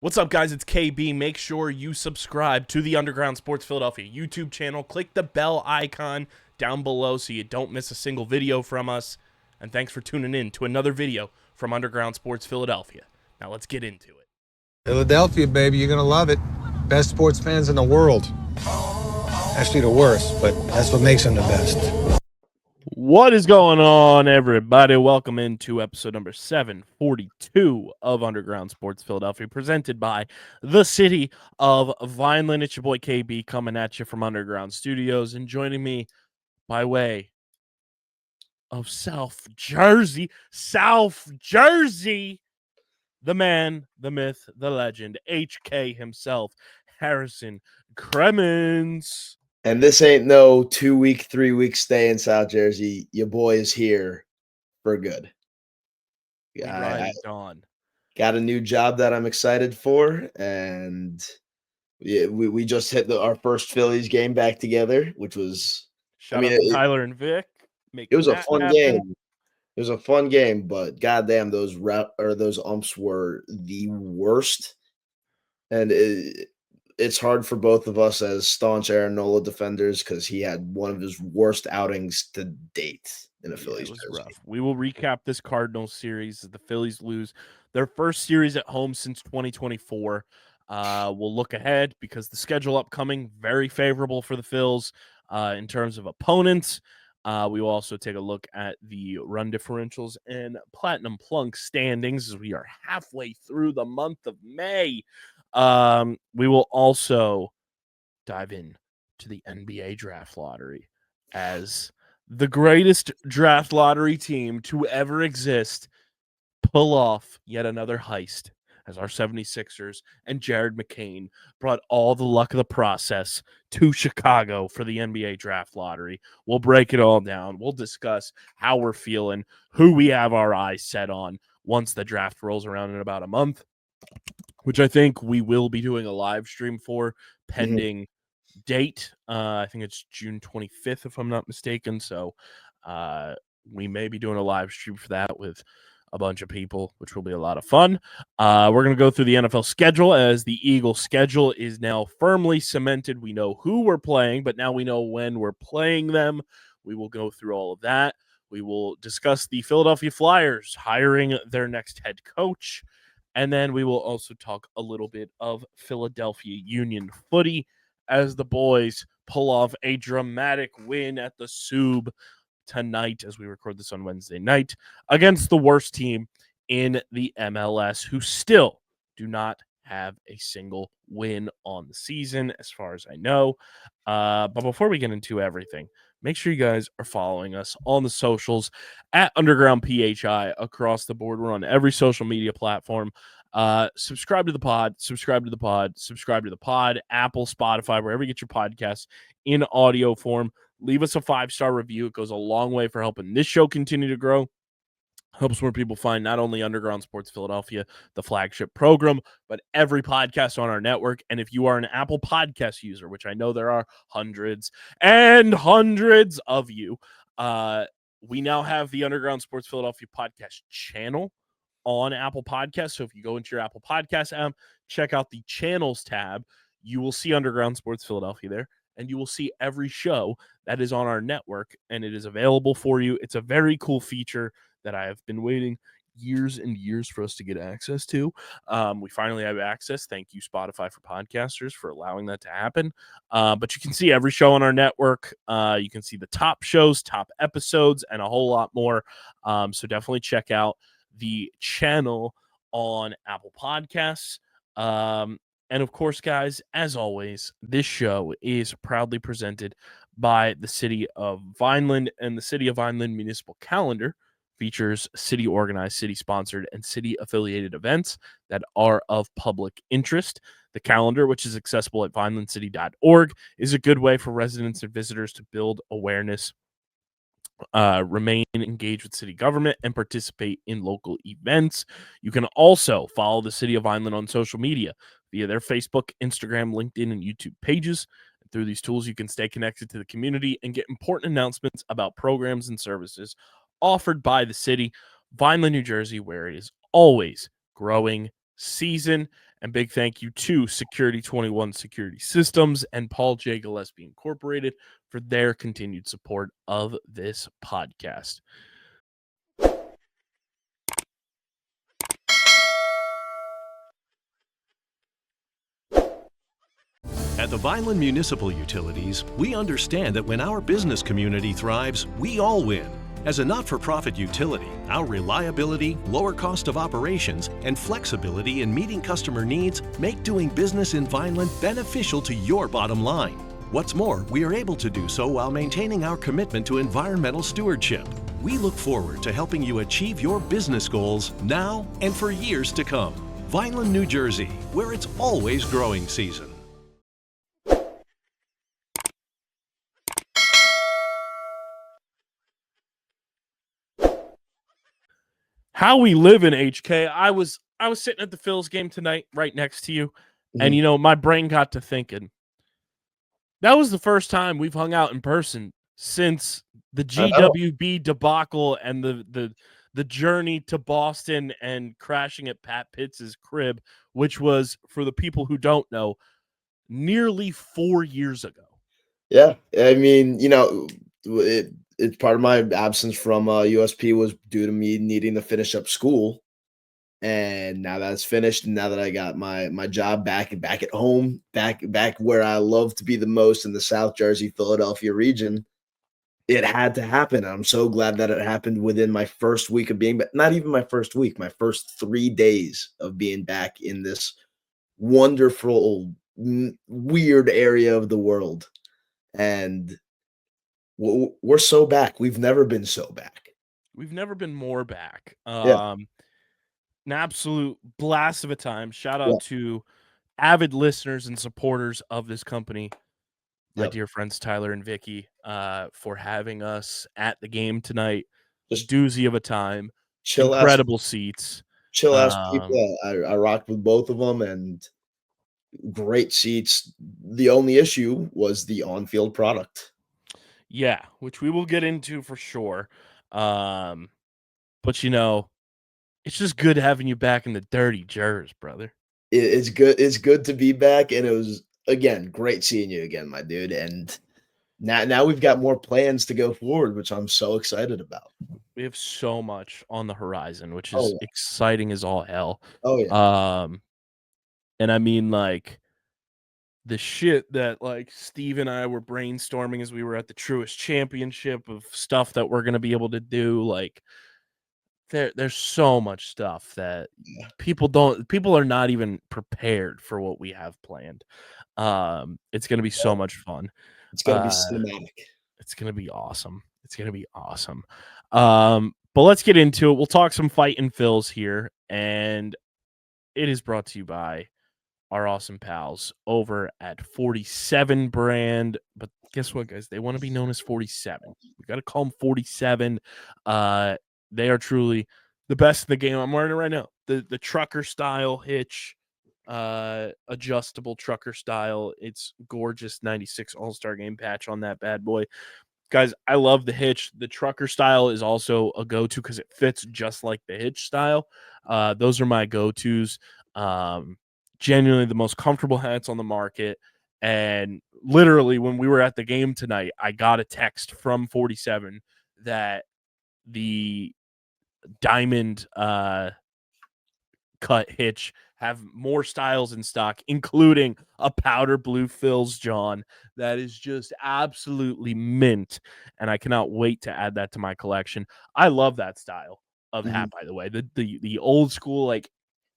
What's up, guys? It's KB. Make sure you subscribe to the Underground Sports Philadelphia YouTube channel. Click the bell icon down below so you don't miss a single video from us. And thanks for tuning in to another video from Underground Sports Philadelphia. Now let's get into it. Philadelphia, baby, you're going to love it. Best sports fans in the world. Actually, the worst, but that's what makes them the best. What is going on, everybody? Welcome into episode number 742 of Underground Sports Philadelphia, presented by the city of Vineland. It's your boy KB coming at you from Underground Studios, and joining me by way of South Jersey, the man, the myth, the legend, HK himself, Harrison Krementz. And this ain't no 2-week, 3-week stay in South Jersey. Your boy is here for good. I got a new job that I'm excited for, and we just hit our first Phillies game back together, which was Shout out to Tyler and Vic. It was a fun game. It was a fun game, but goddamn, those umps were the worst, and it's hard for both of us as staunch Aaron Nola defenders because he had one of his worst outings to date in a Phillies jersey. Rough. We will recap this Cardinals series as the Phillies lose their first series at home since 2024. We'll look ahead because the schedule upcoming very favorable for the Phils in terms of opponents. We will also take a look at the run differentials and Platinum Plunk standings as we are halfway through the month of May. We will also dive in to the NBA draft lottery as the greatest draft lottery team to ever exist pull off yet another heist as our 76ers and Jared McCain brought all the luck of the process to Chicago for the NBA draft lottery. We'll break it all down. We'll discuss how we're feeling, who we have our eyes set on once the draft rolls around in about a month, which I think we will be doing a live stream for pending date. I think it's June 25th, if I'm not mistaken. So we may be doing a live stream for that with a bunch of people, which will be a lot of fun. We're going to go through the NFL schedule as the Eagles schedule is now firmly cemented. We know who we're playing, but now we know when we're playing them. We will go through all of that. We will discuss the Philadelphia Flyers hiring their next head coach. And then we will also talk a little bit of Philadelphia Union footy as the boys pull off a dramatic win at the Soob tonight as we record this on Wednesday night against the worst team in the MLS, who still do not have a single win on the season as far as I know. But before we get into everything, make sure you guys are following us on the socials at Underground PHI across the board. We're on every social media platform. Subscribe to the pod, Apple, Spotify, wherever you get your podcasts in audio form. Leave us a 5-star review. It goes a long way for helping this show continue to grow. Helps more people find not only Underground Sports Philadelphia, the flagship program, but every podcast on our network. And if you are an Apple Podcast user, which I know there are hundreds and hundreds of you, we now have the Underground Sports Philadelphia podcast channel on Apple Podcasts. So if you go into your Apple Podcast app, check out the channels tab, you will see Underground Sports Philadelphia there, and you will see every show that is on our network, and it is available for you. It's a very cool feature that I have been waiting years and years for us to get access to. We finally have access. Thank you, Spotify for Podcasters, for allowing that to happen. But you can see every show on our network. You can see the top shows, top episodes, and a whole lot more. So definitely check out the channel on Apple Podcasts. And of course, guys, as always, this show is proudly presented by the City of Vineland, and the City of Vineland Municipal Calendar features city-organized, city-sponsored, and city-affiliated events that are of public interest. The calendar, which is accessible at vinelandcity.org, is a good way for residents and visitors to build awareness, remain engaged with city government, and participate in local events. You can also follow the City of Vineland on social media via their Facebook, Instagram, LinkedIn, and YouTube pages. And through these tools, you can stay connected to the community and get important announcements about programs and services offered by the city, Vineland, New Jersey, where it is always growing season. And big thank you to Security 21 Security Systems and Paul J. Gillespie Incorporated for their continued support of this podcast. At the Vineland Municipal Utilities, we understand that when our business community thrives, we all win. As a not-for-profit utility, our reliability, lower cost of operations, and flexibility in meeting customer needs make doing business in Vineland beneficial to your bottom line. What's more, we are able to do so while maintaining our commitment to environmental stewardship. We look forward to helping you achieve your business goals now and for years to come. Vineland, New Jersey, where it's always growing season. How we live in HK. I was sitting at the Phillies game tonight, right next to you, and my brain got to thinking. That was the first time we've hung out in person since the GWB debacle and the journey to Boston and crashing at Pat Pitts' crib, which was, for the people who don't know, nearly 4 years ago. Yeah, I mean, it's part of my absence from USP was due to me needing to finish up school, and now that it's finished, and now that I got my job back at home, back where I love to be the most in the South Jersey, Philadelphia region, it had to happen. I'm so glad that it happened within my first week of being, but not even my first week, my first 3 days of being back in this wonderful, weird area of the world. And we're so back. We've never been so back. We've never been more back. Yeah. An absolute blast of a time. Shout out to avid listeners and supporters of this company, my dear friends Tyler and Vicky, for having us at the game tonight. Just doozy of a time. Incredible seats. Chill ass people. I rocked with both of them, and great seats. The only issue was the on-field product. Yeah, which we will get into for sure. But it's just good having you back in the dirty Jers, brother. It's good. It's good to be back, and it was, again, great seeing you again, my dude. And now we've got more plans to go forward, which I'm so excited about. We have so much on the horizon, which is exciting as all hell. Oh yeah. And I mean, like, the shit that Steve and I were brainstorming as we were at the Truist Championship of stuff that we're gonna be able to do, there's so much stuff that people are not even prepared for what we have planned. It's gonna be so much fun. It's gonna be cinematic. It's gonna be awesome. It's gonna be awesome. But let's get into it. We'll talk some fight and fills here, and it is brought to you by our awesome pals over at 47 brand. But guess what, guys? They want to be known as 47. We got to call them 47. They are truly the best in the game. I'm wearing it right now. The trucker style hitch, adjustable trucker style. It's gorgeous. 96 All-Star Game patch on that bad boy. Guys, I love the hitch. The trucker style is also a go-to because it fits just like the hitch style. Those are my go-tos. Genuinely the most comfortable hats on the market. And literally, when we were at the game tonight, I got a text from 47 that the diamond cut hitch have more styles in stock, including a powder blue Phil's John that is just absolutely mint, and I cannot wait to add that to my collection. I love that style of hat, by the way. The old school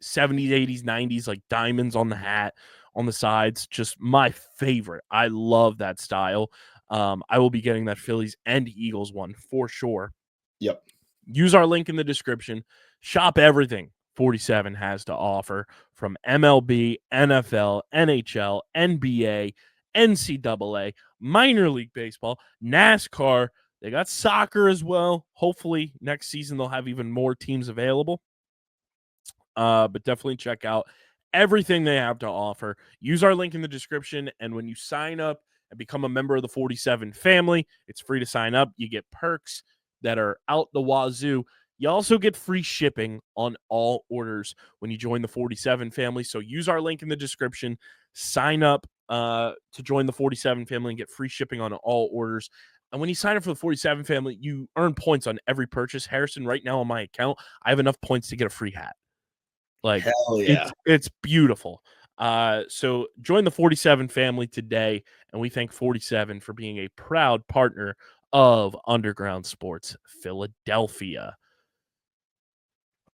70s, 80s, 90s diamonds on the hat, on the sides, just my favorite. I love that style. I will be getting that Phillies and Eagles one for sure. Yep. Use our link in the description. Shop everything 47 has to offer, from MLB, NFL, NHL, NBA, NCAA, minor league baseball, NASCAR. They got soccer as well. Hopefully next season they'll have even more teams available. But definitely check out everything they have to offer. Use our link in the description, and when you sign up and become a member of the 47 family, it's free to sign up. You get perks that are out the wazoo. You also get free shipping on all orders when you join the 47 family. So use our link in the description, sign up to join the 47 family and get free shipping on all orders. And when you sign up for the 47 family, you earn points on every purchase. Harrison, right now on my account, I have enough points to get a free hat. Like, hell yeah. it's beautiful. So join the 47 family today, and we thank 47 for being a proud partner of Underground Sports Philadelphia.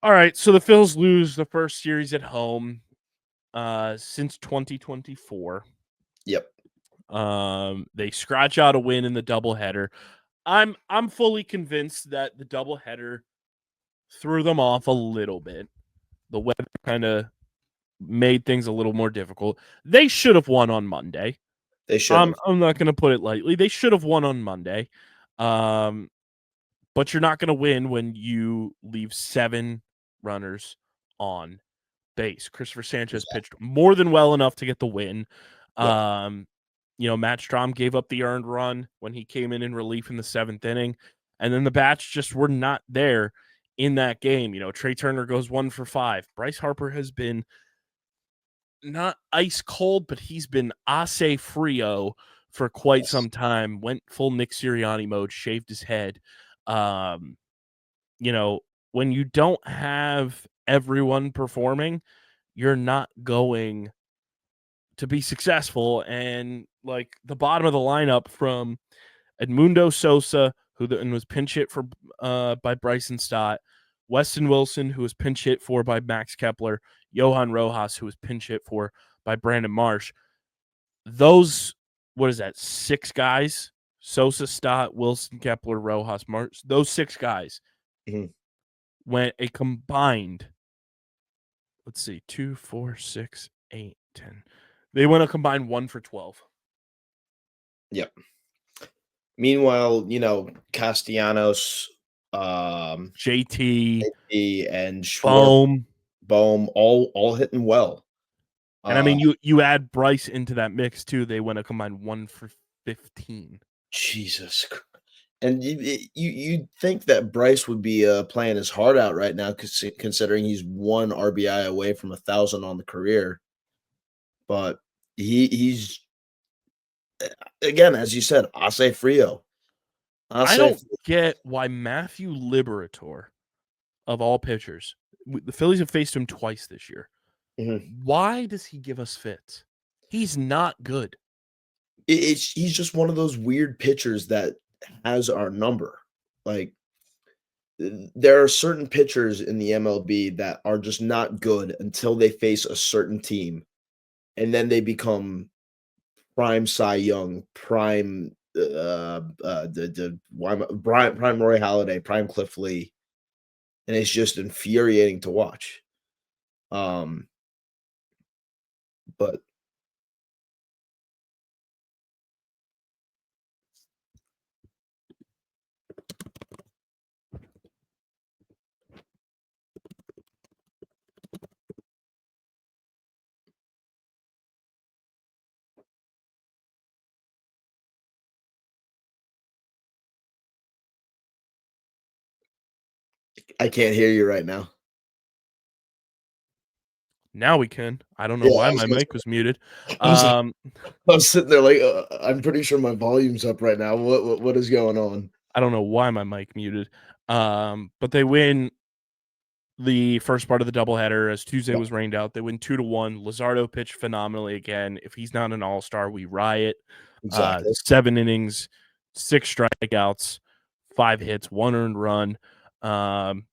All right, so the Phils lose the first series at home since 2024. Yep. They scratch out a win in the doubleheader. I'm fully convinced that the doubleheader threw them off a little bit. The weather kind of made things a little more difficult. They should have won on Monday. They should have. I'm not going to put it lightly. They should have won on Monday. But you're not going to win when you leave 7 runners on base. Christopher Sanchez pitched more than well enough to get the win. Yep. Matt Strahm gave up the earned run when he came in relief in the 7th inning. And then the bats just were not there in that game. Trey Turner goes 1 for 5. Bryce Harper has been not ice cold, but he's been ace frio for quite some time. Went full Nick Sirianni mode, shaved his head. When you don't have everyone performing, you're not going to be successful. And like the bottom of the lineup from Edmundo Sosa, who was pinch hit for by Bryson Stott, Weston Wilson, who was pinch hit for by Max Kepler, Johan Rojas, who was pinch hit for by Brandon Marsh. Those, 6 guys? Sosa, Stott, Wilson, Kepler, Rojas, Marsh. Those 6 guys went a combined, 2, 4, 6, 8, 10. They went a combined 1 for 12. Yep. Meanwhile, Castellanos, JT, and Schwarber, Bohm, all hitting well. And I mean, you add Bryce into that mix too. They went a combined 1 for 15. Jesus Christ. And you'd think that Bryce would be playing his heart out right now, considering he's 1 RBI away from 1,000 on the career. But he's again, as you said, ace frio. I don't get why Matthew Liberator, of all pitchers, the Phillies have faced him twice this year. Why does he give us fits? He's not good. He's just one of those weird pitchers that has our number. Like, there are certain pitchers in the MLB that are just not good until they face a certain team, and then they become prime Cy Young, prime prime Roy Halladay, prime Cliff Lee, and it's just infuriating to watch. But I can't hear you right now. Now we can. I don't know why my mic was muted. I'm sitting there like, I'm pretty sure my volume's up right now. What is going on? I don't know why my mic muted. But they win the first part of the doubleheader as Tuesday was rained out. They win 2-1. Luzardo pitched phenomenally again. If he's not an all-star, we riot. Exactly. 7 innings, 6 strikeouts, 5 hits, 1 earned run.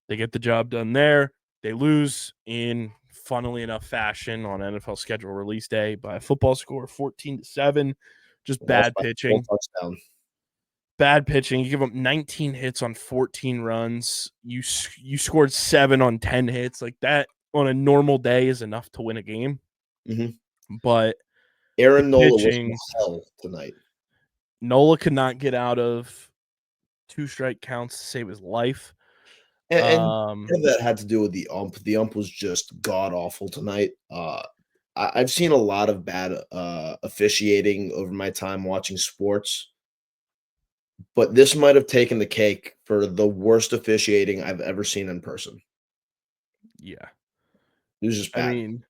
They get the job done there. They lose in, funnily enough, fashion on NFL schedule release day by a football score 14-7. Just bad pitching. Bad pitching. You give up 19 hits on 14 runs. You scored 7 on 10 hits. Like that on a normal day is enough to win a game. But Aaron Nola was hell tonight. Nola could not get out of 2 strike counts to save his life. And that had to do with the ump. The ump was just god awful tonight. I've seen a lot of bad officiating over my time watching sports, but this might have taken the cake for the worst officiating I've ever seen in person. Yeah. It was just I bad. mean,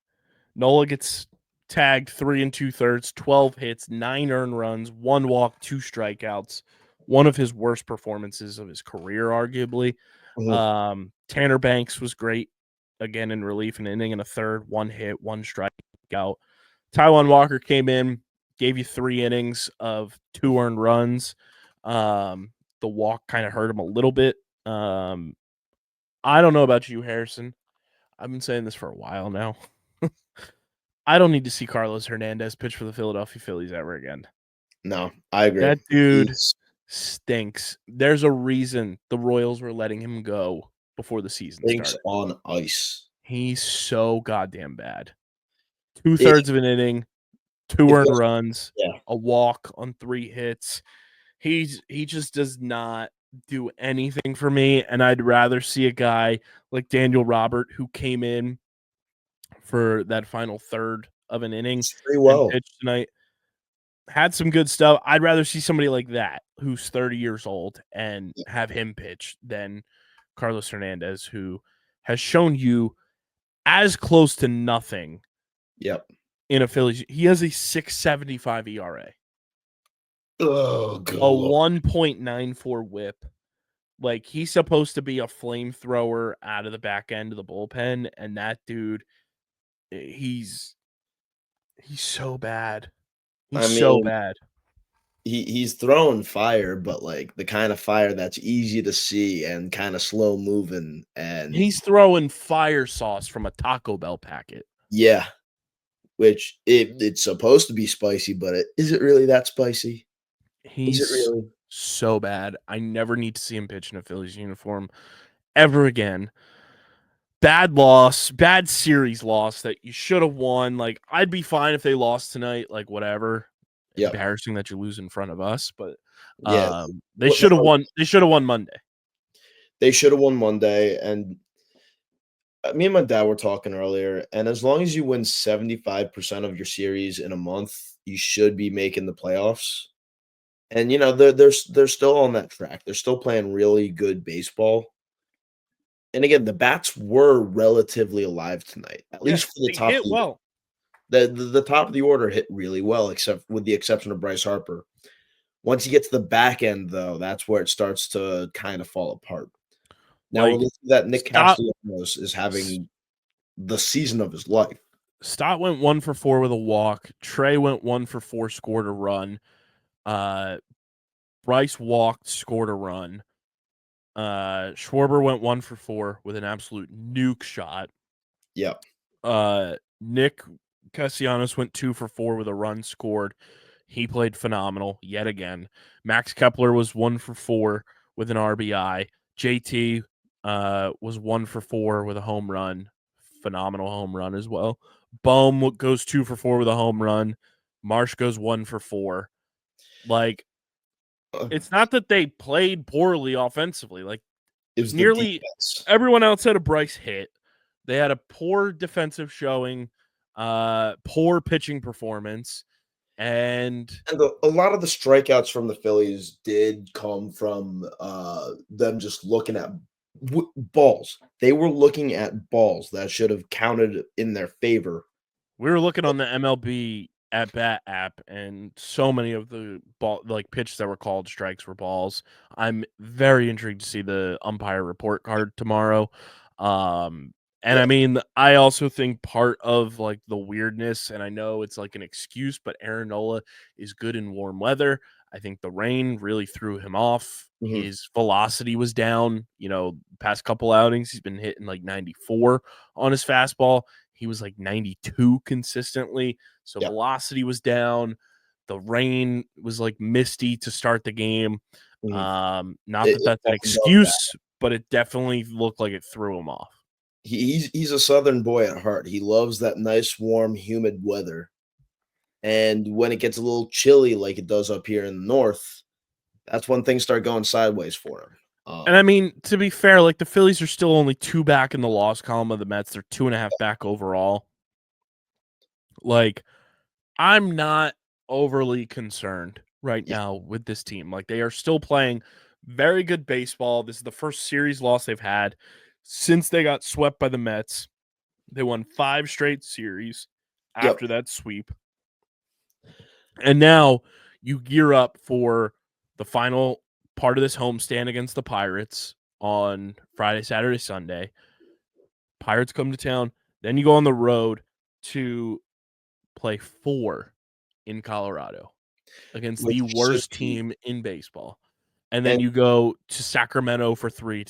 Nola gets tagged 3 2/3, 12 hits, 9 earned runs, 1 walk, 2 strikeouts. One of his worst performances of his career, arguably. Tanner Banks was great again in relief, an inning and a third, 1 hit, 1 strikeout. Taijuan Walker came in, gave you 3 innings of 2 earned runs. The walk kind of hurt him a little bit. I don't know about you, Harrison. I've been saying this for a while now. I don't need to see Carlos Hernandez pitch for the Philadelphia Phillies ever again. No, I agree. That dude stinks. There's a reason the Royals were letting him go before the season stinks started. on ice. He's so goddamn bad. 2/3 of an inning, 2 earned runs, a walk on 3 hits. He just does not do anything for me, and I'd rather see a guy like Daniel Robert, who came in for that final third of an inning and pitched tonight. Had some good stuff. I'd rather see somebody like that who's 30 years old and have him pitch than Carlos Hernandez, who has shown you as close to nothing. In a Phillies. He has a 6.75 ERA. Oh, good. A 1.94 whip. Like, he's supposed to be a flamethrower out of the back end of the bullpen, and that dude, he's so bad. He's so bad. He's throwing fire, but like the kind of fire that's easy to see and kind of slow moving. And he's throwing fire sauce from a Taco Bell packet. Yeah, which it's supposed to be spicy, but is it really that spicy? He's really so bad. I never need to see him pitch in a Phillies uniform ever again. Bad loss, bad series loss that you should have won. Like, I'd be fine if they lost tonight, like, whatever. Embarrassing that you lose in front of us, but they should have won. They should have won Monday. They should have won Monday, and me and my dad were talking earlier, and as long as you win 75% of your series in a month, you should be making the playoffs. And you know, they're still on that track. They're still playing really good baseball. And again, the bats were relatively alive tonight, at least for the top. Hit well. The top of the order hit really well, except with the exception of Bryce Harper. Once you get to the back end, though, that's where it starts to kind of fall apart. Now, we're looking that Nick Castellanos is having the season of his life. Stott went 1 for 4 with a walk. Trey went 1 for 4, scored a run. Bryce walked, scored a run. Schwarber went 1 for 4 with an absolute nuke shot. Nick Castellanos went 2 for 4 with a run, scored. He played phenomenal yet again. Max Kepler was 1 for 4 with an RBI. JT was 1 for 4 with a home run. Phenomenal home run as well. Bohm goes 2 for 4 with a home run. Marsh goes 1 for 4. Like, it's not that they played poorly offensively. Like, it was nearly everyone outside of Bryce hit. They had a poor defensive showing, poor pitching performance, and a lot of the strikeouts from the Phillies did come from them just looking at balls. They were looking at balls that should have counted in their favor. We were looking on the MLB at bat app, and so many of the pitches that were called strikes were balls. I'm very intrigued to see the umpire report card tomorrow. And I mean, I also think part of like the weirdness, and I know it's like an excuse, but Aaron Nola is good in warm weather. I think the rain really threw him off. His velocity was down, past couple outings. He's been hitting like 94 on his fastball. He was like 92 consistently. So velocity was down. The rain was like misty to start the game. Not that that's an excuse, but it definitely looked like it threw him off. He's a Southern boy at heart. He loves that nice, warm, humid weather. And when it gets a little chilly like it does up here in the north, that's when things start going sideways for him. And I mean, to be fair, like the Phillies are still only 2 back in the loss column of the Mets. They're 2.5 back overall. Like, I'm not overly concerned right now with this team. Like, they are still playing very good baseball. This is the first series loss they've had since they got swept by the Mets. They won 5 straight series after that sweep. And now you gear up for the final part of this homestand against the Pirates on Friday, Saturday, Sunday. Pirates come to town. Then you go on the road to play 4 in Colorado against the worst team in baseball. And then you go to Sacramento for 3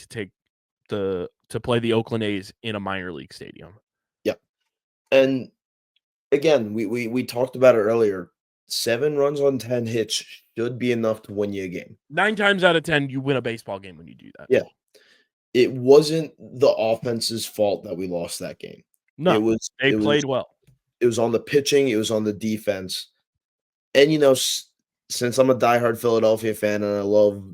to play the Oakland A's in a minor league stadium. Yep. And again, we talked about it earlier. 7 runs on 10 hits should be enough to win you a game. 9 times out of 10, you win a baseball game when you do that. Yeah. It wasn't the offense's fault that we lost that game. No, they played well. It was on the pitching. It was on the defense. And, since I'm a diehard Philadelphia fan and I love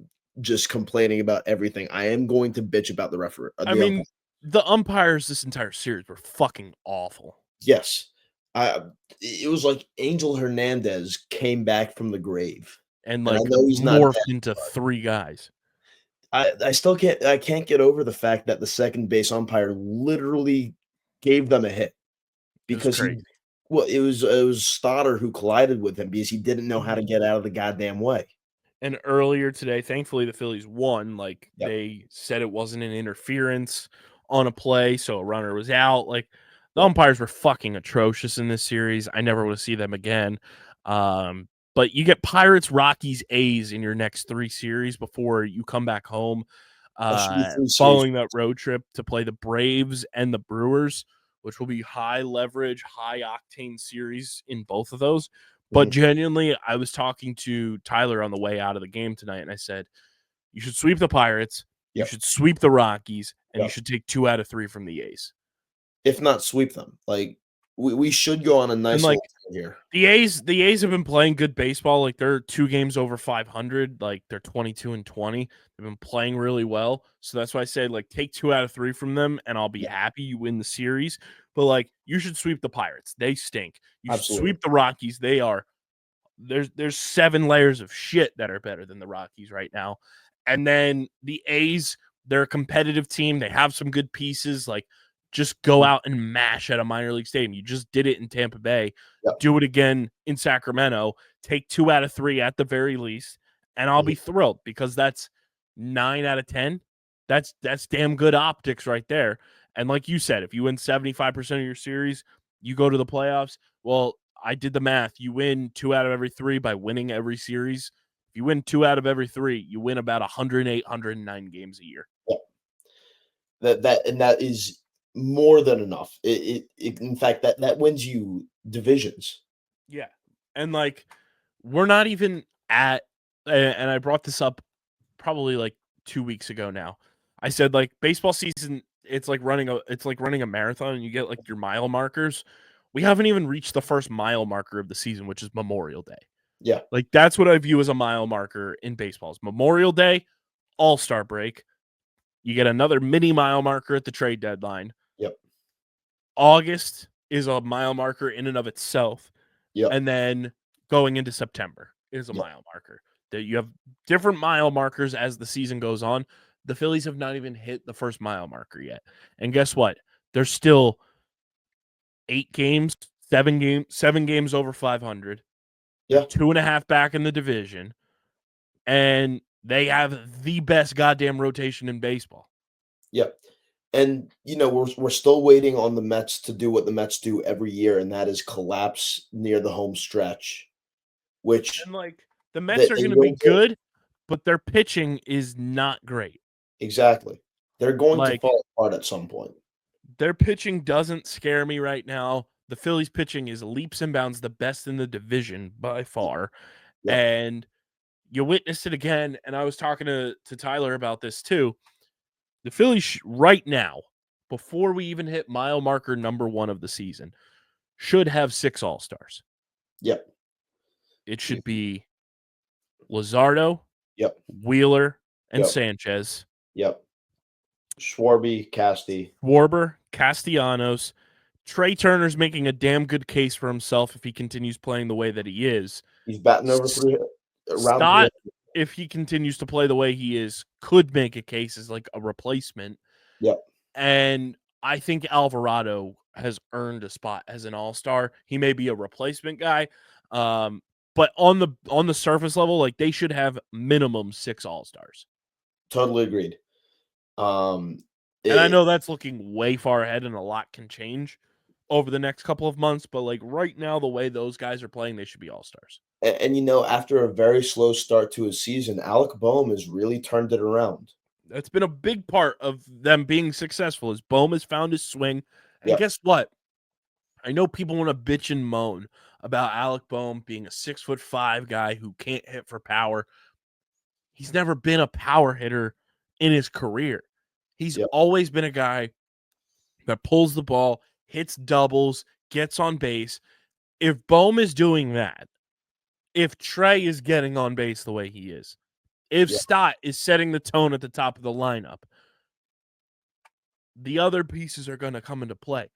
just complaining about everything, I am going to bitch about the referee. The umpires this entire series were fucking awful. Yes. It was like Angel Hernandez came back from the grave. And I know he's morphed into 3 guys. I still can't get over the fact that the second base umpire literally gave them a hit because it was Stoddard who collided with him because he didn't know how to get out of the goddamn way. And earlier today, thankfully, the Phillies won. Like, they said it wasn't an interference on a play, so a runner was out. Like, the umpires were fucking atrocious in this series. I never want to see them again. But you get Pirates, Rockies, A's in your next 3 series before you come back home, following that road trip to play the Braves and the Brewers, which will be high leverage, high octane series in both of those. But genuinely, I was talking to Tyler on the way out of the game tonight, and I said, you should sweep the Pirates, you should sweep the Rockies, and you should take 2 out of 3 from the A's. If not sweep them. Like, we should go on a nice little here. The A's have been playing good baseball. Like, they're 2 games over 500. Like, they're 22-20. They've been playing really well. So that's why I say, like, take 2 out of 3 from them, and I'll be happy you win the series. But, like, you should sweep the Pirates. They stink. You should sweep the Rockies. They are there's 7 layers of shit that are better than the Rockies right now. And then the A's, they're a competitive team. They have some good pieces. Like, just go out and mash at a minor league stadium. You just did it in Tampa Bay. Do it again in Sacramento. Take 2 out of 3 at the very least, and I'll be thrilled because that's 9 out of 10. That's damn good optics right there. And like you said, if you win 75% of your series, you go to the playoffs. Well, I did the math. You win 2 out of every 3 by winning every series. If you win 2 out of every 3, you win about 108, 109 games a year. That is more than enough. In fact, that wins you divisions. Yeah. And like, we're not even at, and I brought this up probably like 2 weeks ago now. I said, like, baseball season, it's like running a marathon and you get like your mile markers. We haven't even reached the first mile marker of the season, which is Memorial Day. Yeah. Like, that's what I view as a mile marker in baseball. It's Memorial Day, All-Star break. You get another mini mile marker at the trade deadline. Yep. August is a mile marker in and of itself. Yep. And then going into September is a mile marker. That you have different mile markers as the season goes on. The Phillies have not even hit the first mile marker yet. And guess what? There's still 8 games, 7 games over 500. Yeah. 2.5 back in the division. And they have the best goddamn rotation in baseball. Yep. And, we're still waiting on the Mets to do what the Mets do every year, and that is collapse near the home stretch, which... And, like, the Mets are going to be good, but their pitching is not great. Exactly. They're going to fall apart at some point. Their pitching doesn't scare me right now. The Phillies pitching is leaps and bounds the best in the division by far. Yep. And you witnessed it again, and I was talking to Tyler about this too. The Phillies right now, before we even hit mile marker number 1 of the season, should have 6 All-Stars. Yep. It should be Luzardo, Wheeler, and Sanchez. Yep. Schwarber, Castellanos. Trey Turner's making a damn good case for himself if he continues playing the way that he is. He's batting over 300. Stott, if he continues to play the way he is, could make a case as like a replacement. Yep. And I think Alvarado has earned a spot as an all-star. He may be a replacement guy, but on the surface level, like they should have minimum 6 all-stars. Totally agreed. And I know that's looking way far ahead, and a lot can change over the next couple of months. But like right now, the way those guys are playing, they should be all-stars. And after a very slow start to his season, Alec Boehm has really turned it around. That's been a big part of them being successful. Is Boehm has found his swing, and Yep. guess what? I know people want to bitch and moan about Alec Boehm being a 6'5" guy who can't hit for power. He's never been a power hitter in his career. He's always been a guy that pulls the ball, hits doubles, gets on base. If Boehm is doing that, if Trey is getting on base the way he is, if Stott is setting the tone at the top of the lineup, the other pieces are going to come into play.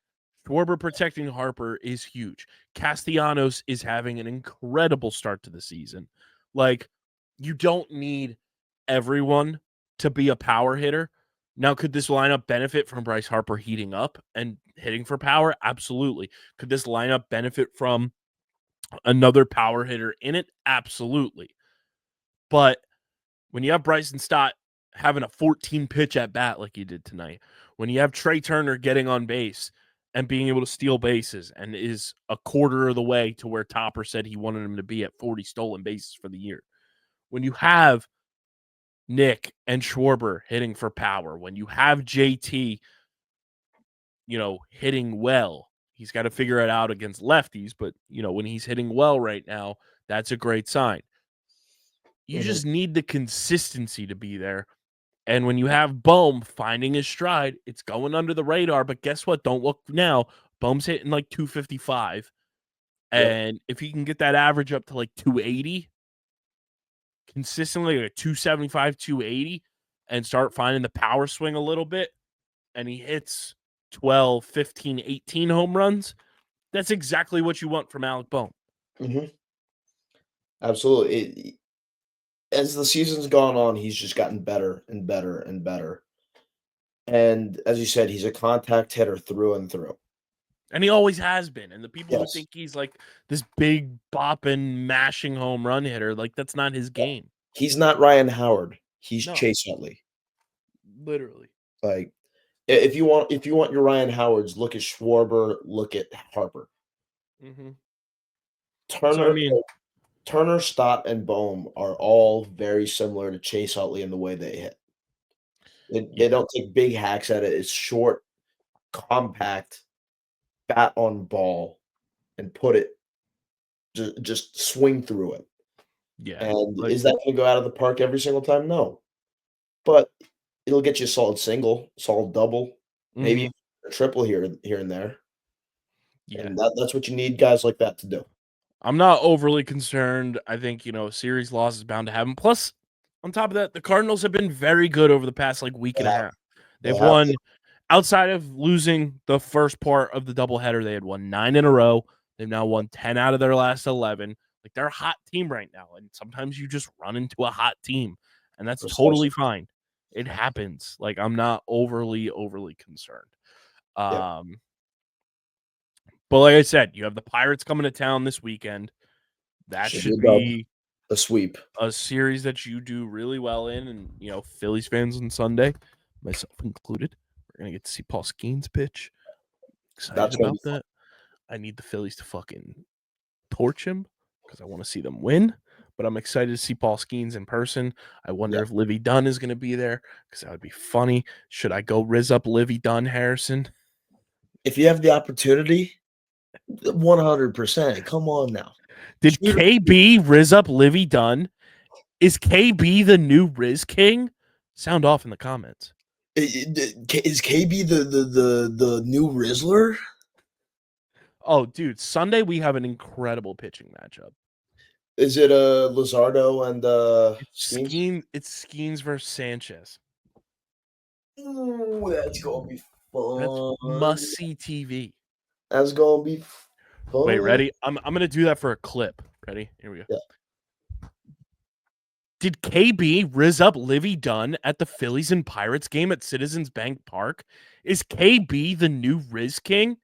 Schwarber protecting Harper is huge. Castellanos is having an incredible start to the season. Like, you don't need everyone to be a power hitter. Now, could this lineup benefit from Bryce Harper heating up and hitting for power? Absolutely. Could this lineup benefit from another power hitter in it? Absolutely. But when you have Bryson Stott having a 14 pitch at bat like he did tonight, when you have Trey Turner getting on base and being able to steal bases and is a quarter of the way to where Topper said he wanted him to be at 40 stolen bases for the year, when you have Nick and Schwarber hitting for power, when you have JT, hitting well, he's got to figure it out against lefties, but, when he's hitting well right now, that's a great sign. You just need the consistency to be there. And when you have Boehm finding his stride, it's going under the radar. But guess what? Don't look now. Boehm's hitting like 255. And if he can get that average up to like 280, consistently like 275, 280, and start finding the power swing a little bit, and he hits 12, 15, 18 home runs, that's exactly what you want from Alec Boehm. Mm-hmm. Absolutely. As the season's gone on, he's just gotten better and better and better. And as you said, he's a contact hitter through and through. And he always has been. And the people who think he's like this big bopping, mashing home run hitter, like that's not his game. He's not Ryan Howard. He's Chase Utley. Literally. Like if you want your Ryan Howards, look at Schwarber, look at Harper. Mm-hmm. Turner, Stott, and Boehm are all very similar to Chase Utley in the way they hit. They don't take big hacks at it. It's short, compact, bat on ball, and put it, just swing through it. Yeah. And is that going to go out of the park every single time? No. But it'll get you a solid single, solid double, maybe a triple here and there. Yeah. And that's what you need guys like that to do. I'm not overly concerned. I think, series loss is bound to happen. Plus, on top of that, the Cardinals have been very good over the past week and a half. They've won, outside of losing the first part of the doubleheader, they had won 9 in a row. They've now won 10 out of their last 11. Like, they're a hot team right now. And sometimes you just run into a hot team, and that's totally fine. It happens. Like, I'm not overly concerned. But like I said, you have the Pirates coming to town this weekend. That should be a sweep, a series that you do really well in. And, Phillies fans on Sunday, myself included, we're going to get to see Paul Skeens pitch. Excited about that. I need the Phillies to fucking torch him because I want to see them win. But I'm excited to see Paul Skeens in person. I wonder if Livy Dunn is going to be there because that would be funny. Should I go Riz up Livy Dunn, Harrison? If you have the opportunity, 100%. Come on now. Did KB Riz up Livy Dunn? Is KB the new Riz King? Sound off in the comments. Is KB the new Rizzler? Oh, dude. Sunday we have an incredible pitching matchup. Is it Luzardo and Skeens? It's Skeens versus Sanchez. Ooh, that's gonna be fun. That's must-see TV. That's gonna be fun. Wait, ready? I'm gonna do that for a clip. Ready? Here we go. Yeah. Did KB riz up Livy Dunn at the Phillies and Pirates game at Citizens Bank Park? Is KB the new Riz King?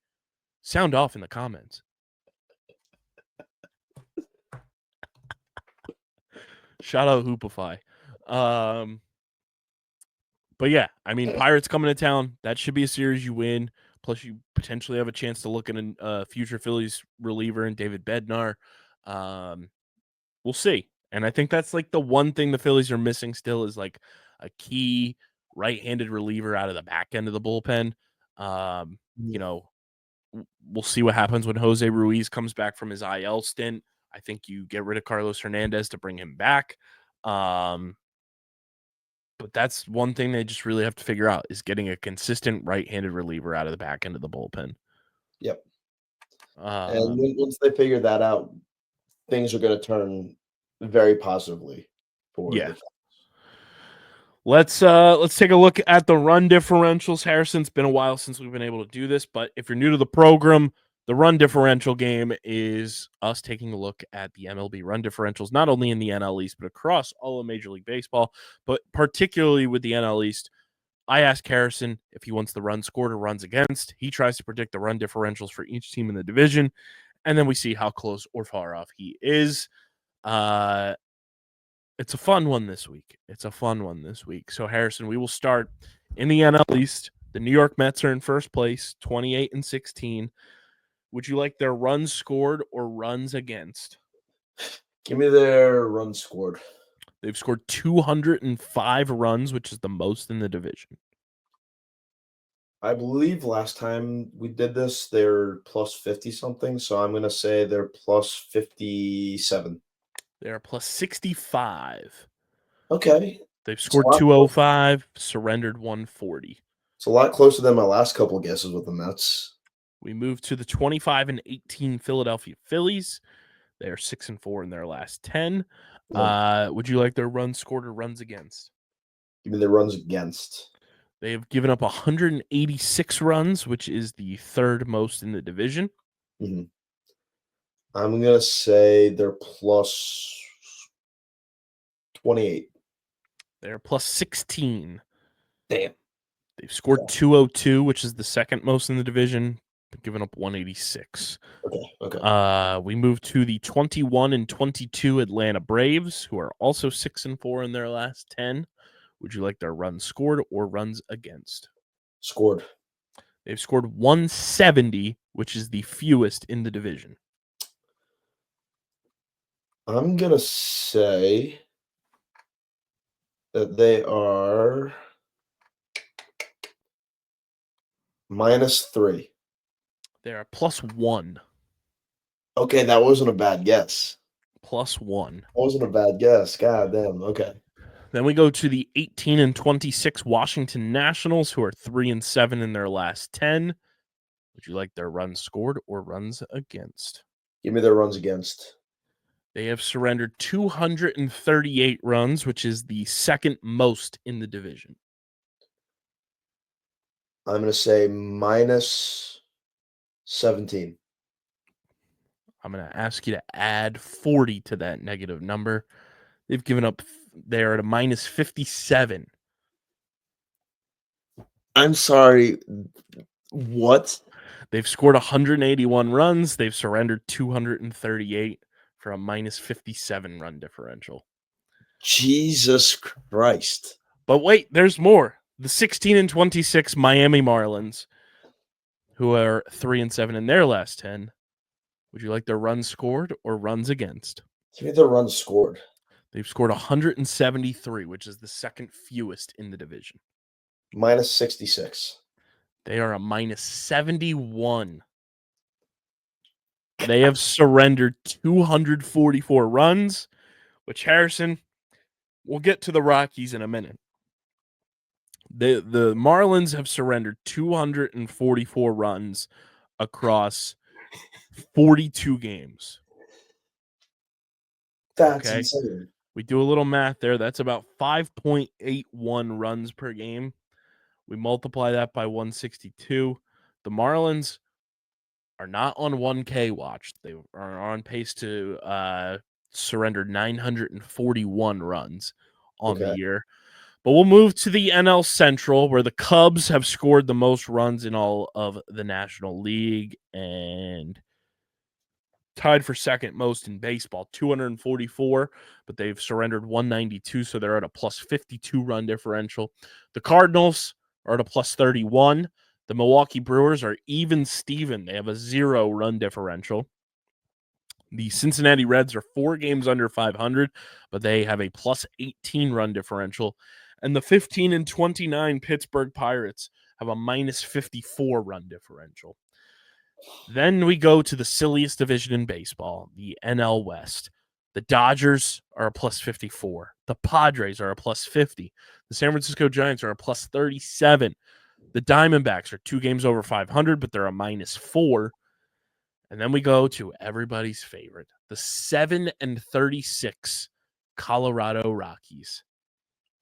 Sound off in the comments. Shout out Hoopify. But yeah, I mean, Pirates coming to town. That should be a series you win. Plus, you potentially have a chance to look at a future Phillies reliever in David Bednar. We'll see. And I think that's like the one thing the Phillies are missing still is like a key right-handed reliever out of the back end of the bullpen. You know, we'll see what happens when Jose Ruiz comes back from his IL stint. I think you get rid of Carlos Hernandez to bring him back. But that's one thing they just really have to figure out is getting a consistent right-handed reliever out of the back end of the bullpen. Yep. And once they figure that out, things are going to turn very positively for the Phillies. Let's take a look at the run differentials. Harrison, it's been a while since we've been able to do this, but if you're new to the program, the run differential game is us taking a look at the MLB run differentials, not only in the NL East, but across all of Major League Baseball, but particularly with the NL East. I ask Harrison if he wants the runs scored or runs against. He tries to predict the run differentials for each team in the division, and then we see how close or far off he is. It's a fun one this week. So, Harrison, we will start in the NL East. The New York Mets are in first place, 28-16. Would you like their runs scored or runs against? Give me their runs scored. They've scored 205 runs, which is the most in the division. I believe last time we did this, they're plus 50 something. So I'm going to say they're plus 57. They're plus 65. Okay. They've scored 205, surrendered 140. It's a lot closer than my last couple of guesses with the Mets. We move to the 25-18 Philadelphia Phillies. They are 6-4 in their last 10. Would you like their runs scored or runs against? Give me the runs against. They have given up 186 runs, which is the third most in the division. Mm-hmm. I'm going to say they're plus 28. They're plus 16. Damn. They've scored 202, which is the second most in the division, but given up 186. Okay. We move to the 21-22 Atlanta Braves, who are also 6-4 in their last 10. Would you like their runs scored or runs against? Scored. They've scored 170, which is the fewest in the division. I'm going to say that they are -3. They are +1. Okay, that wasn't a bad guess. +1. Wasn't a bad guess. God damn. Okay. Then we go to the 18-26 Washington Nationals, who are 3-7 in their last 10. Would you like their runs scored or runs against? Give me their runs against. They have surrendered 238 runs, which is the second most in the division. I'm going to say -17. I'm going to ask you to add 40 to that negative number. They've given up, they're at a -57. I'm sorry. What? They've scored 181 runs. They've surrendered 238 for a -57 run differential. Jesus Christ. But wait, there's more. The 16-26 Miami Marlins, who are 3-7 in their last 10. Would you like their runs scored or runs against? Give me their runs scored. They've scored 173, which is the second fewest in the division. -66. They are a -71. They have surrendered 244 runs, which, Harrison, we'll get to the Rockies in a minute. The Marlins have surrendered 244 runs across 42 games. That's insane. We do a little math there. That's about 5.81 runs per game. We multiply that by 162. The Marlins are not on 1K watch. They are on pace to surrendered 941 runs on the Okay. year. But we'll move to the NL Central, where the Cubs have scored the most runs in all of the National League and tied for second most in baseball, 244, but they've surrendered 192, so they're at a plus 52 run differential. The Cardinals are at a plus 31. The Milwaukee Brewers are even Steven. They have a 0 run differential. The Cincinnati Reds are 4 games under 500, but they have a plus 18 run differential. And the 15 and 29 Pittsburgh Pirates have a minus 54 run differential. Then we go to the silliest division in baseball, the NL West. The Dodgers are a plus 54. The Padres are a plus 50. The San Francisco Giants are a plus 37. The Diamondbacks are 2 games over 500, but they're a minus 4. And then we go to everybody's favorite, the 7 and 36 Colorado Rockies.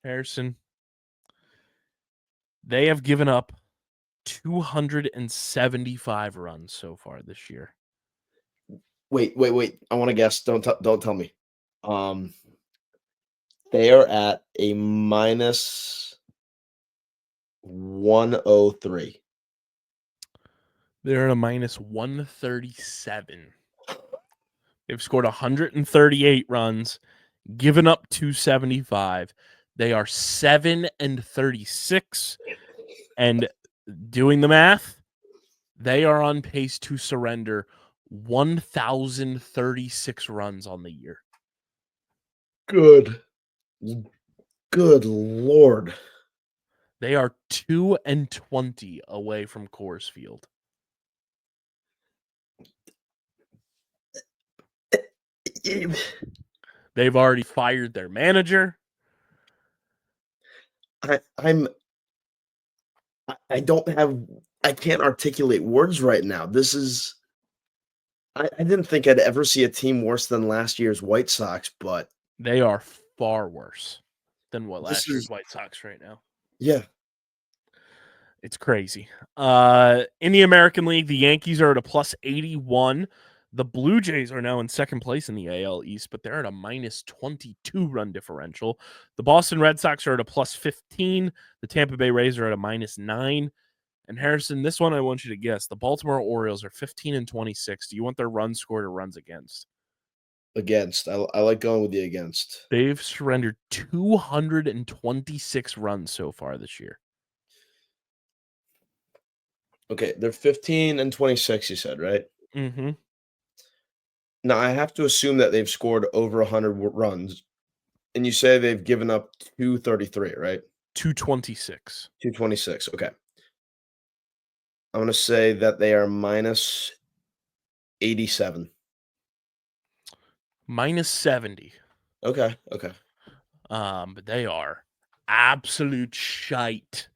Harrison, they have given up 275 runs so far this year. Wait. I want to guess. Don't tell me. They are at a minus 103. They're at a minus 137. They've scored 138 runs, given up 275. They are 7 and 36. And doing the math, they are on pace to surrender 1,036 runs on the year. Good Lord. They are 2 and 20 away from Coors Field. They've already fired their manager. I can't articulate words right now. This is I didn't think I'd ever see a team worse than last year's White Sox, but They are far worse than what This last year's is- White Sox right now. yeah. It's crazy. In the American League, the Yankees are at a plus 81. The Blue Jays are now in second place in the AL East, but they're at a minus 22 run differential. The Boston Red Sox are at a plus 15. The Tampa Bay Rays are at a minus 9. And Harrison, this one I want you to guess. The Baltimore Orioles are 15 and 26. Do you want their runs scored or runs against? Against. I like going with the against. They've surrendered 226 runs so far this year. Okay, they're 15 and 26, you said, right? Mm-hmm. Now, I have to assume that they've scored over 100 runs, and you say they've given up 233, right? 226. 226, okay. I'm going to say that they are minus 87. Minus 70. Okay. But they are absolute shite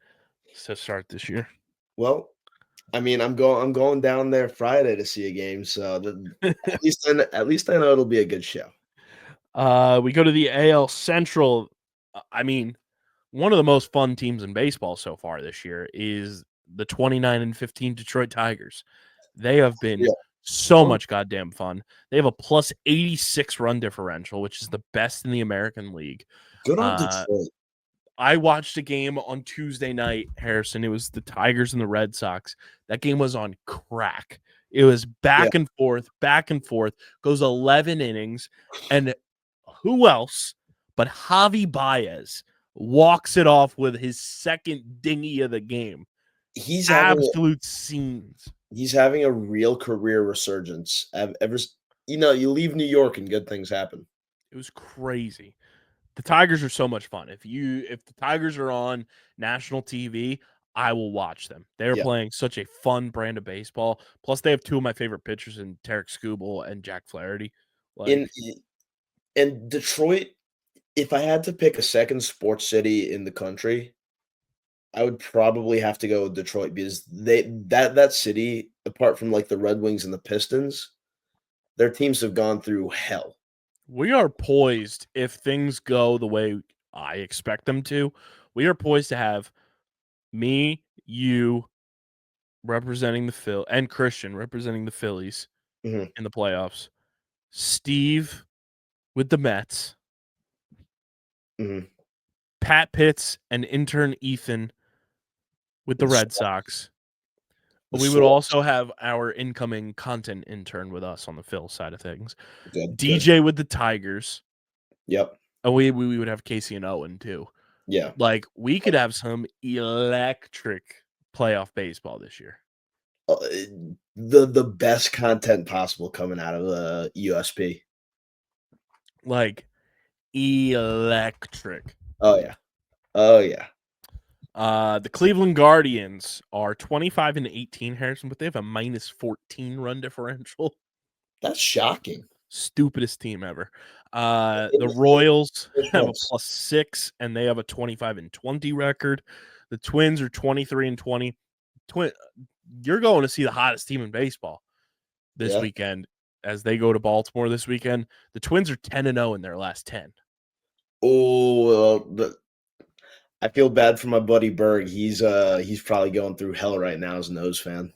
to start this year. Well, I mean, I'm going down there Friday to see a game, so at least I know it'll be a good show. We go to the AL Central. I mean, one of the most fun teams in baseball so far this year is the 29 and 15 Detroit Tigers. They have been so much goddamn fun. They have a plus 86 run differential, which is the best in the American League. Good on Detroit. I watched a game on Tuesday night, Harrison. It was the Tigers and the Red Sox. That game was on crack. It was back and forth, goes 11 innings. And who else but Javi Baez walks it off with his second dinghy of the game. He's having absolute scenes. He's having a real career resurgence. You leave New York and good things happen. It was crazy. The Tigers are so much fun. If the Tigers are on national TV, I will watch them. They're playing such a fun brand of baseball. Plus, they have 2 of my favorite pitchers in Tarek Skubal and Jack Flaherty. In Detroit, if I had to pick a second sports city in the country, I would probably have to go with Detroit because that city, apart from like the Red Wings and the Pistons, their teams have gone through hell. We are poised, if things go the way I expect them to, we are poised to have me, you representing the Phil, and Christian representing the Phillies in the playoffs. Steve with the Mets. Mhm. Pat Pitts and intern Ethan with the The Red Swans. Sox. The We would Swans. also have our incoming content intern with us on the Phil side of things. Good. DJ with the Tigers. Yep. And we would have Casey and Owen too. Yeah. Like, we could have some electric playoff baseball this year. The best content possible coming out of the USP. Like, electric. Oh yeah. Oh yeah. The Cleveland Guardians are 25-18, Harrison, but they have a -14 run differential. That's shocking. Stupidest team ever. In The the- Royals Which have a ones? +6, and they have a 25-20 record. The Twins are 23-20. You're going to see the hottest team in baseball this Yeah. weekend as they go to Baltimore this weekend. The Twins are 10-0 in their last 10. Oh, I feel bad for my buddy Berg. He's probably going through hell right now as a Nose fan.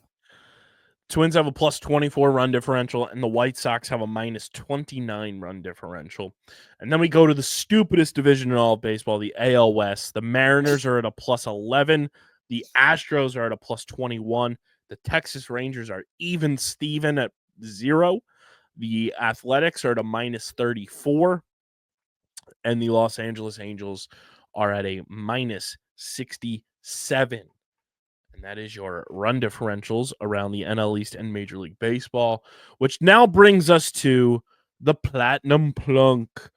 Twins have a +24 run differential, and the White Sox have a -29 run differential. And then we go to the stupidest division in all of baseball, the AL West. The Mariners are at a +11. The Astros are at a +21. The Texas Rangers are even Steven at 0. The Athletics are at a -34. And the Los Angeles Angels are at a -67. And that is your run differentials around the NL East and Major League Baseball, which now brings us to the Platinum Plunk,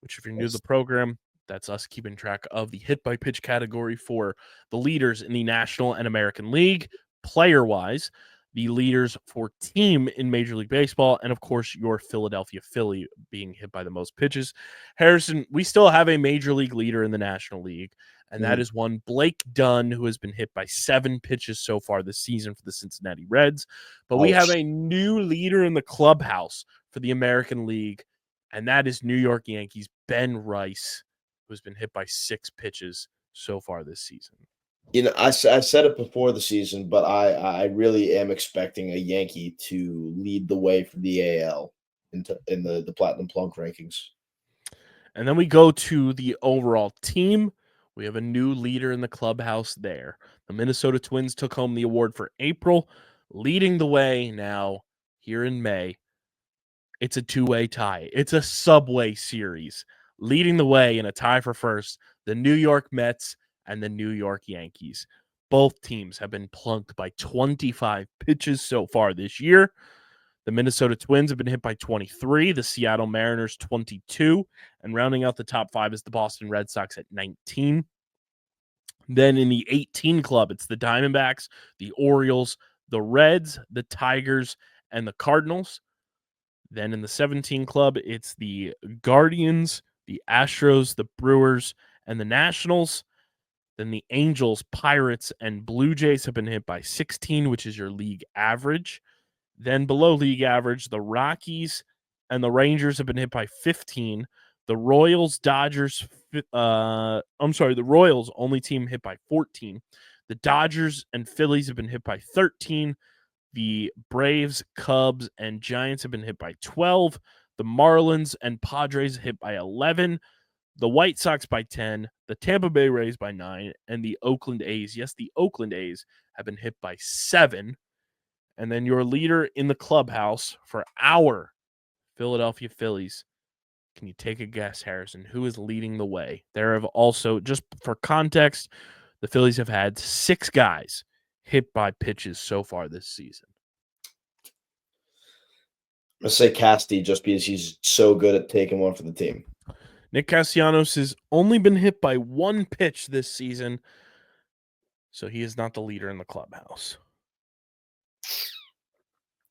which, if you're new to the program, that's us keeping track of the hit by pitch category for the leaders in the National and American League, player-wise, the leaders for team in Major League Baseball, and, of course, your Philadelphia Philly being hit by the most pitches. Harrison, we still have a Major League leader in the National League, and that is one Blake Dunn, who has been hit by 7 pitches so far this season for the Cincinnati Reds. But we have a new leader in the clubhouse for the American League, and that is New York Yankees' Ben Rice, who's been hit by 6 pitches so far this season. You know, I said it before the season, but I really am expecting a Yankee to lead the way for the AL in the Platinum Plunk rankings. And then we go to the overall team. We have a new leader in the clubhouse there. The Minnesota Twins took home the award for April, leading the way now here in May. It's a 2-way tie. It's a Subway Series. Leading the way in a tie for first, the New York Mets and the New York Yankees. Both teams have been plunked by 25 pitches so far this year. The Minnesota Twins have been hit by 23, the Seattle Mariners 22, and rounding out the top 5 is the Boston Red Sox at 19. Then in the 18 club, it's the Diamondbacks, the Orioles, the Reds, the Tigers, and the Cardinals. Then in the 17 club, it's the Guardians, the Astros, the Brewers, and the Nationals. Then the Angels, Pirates, and Blue Jays have been hit by 16, which is your league average. Then below league average, the Rockies and the Rangers have been hit by 15. The Royals, Dodgers, the Royals, only team hit by 14. The Dodgers and Phillies have been hit by 13. The Braves, Cubs, and Giants have been hit by 12. The Marlins and Padres hit by 11. The White Sox by 10. The Tampa Bay Rays by 9. And the Oakland A's, yes, the Oakland A's have been hit by 7. And then your leader in the clubhouse for our Philadelphia Phillies. Can you take a guess, Harrison? Who is leading the way? There have also, just for context, the Phillies have had 6 guys hit by pitches so far this season. I'm going to say Casty just because he's so good at taking one for the team. Nick Castellanos has only been hit by 1 pitch this season, so he is not the leader in the clubhouse.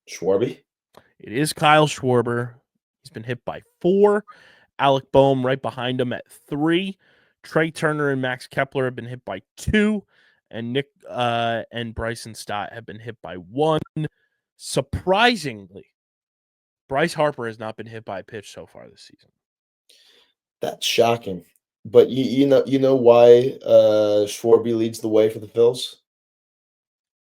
Schwarby? It is Kyle Schwarber. He's been hit by 4. Alec Boehm right behind him at 3. Trey Turner and Max Kepler have been hit by 2. And Nick and Bryson Stott have been hit by 1. Surprisingly, Bryce Harper has not been hit by a pitch so far this season. That's shocking. But you know why Schwarby leads the way for the Phils?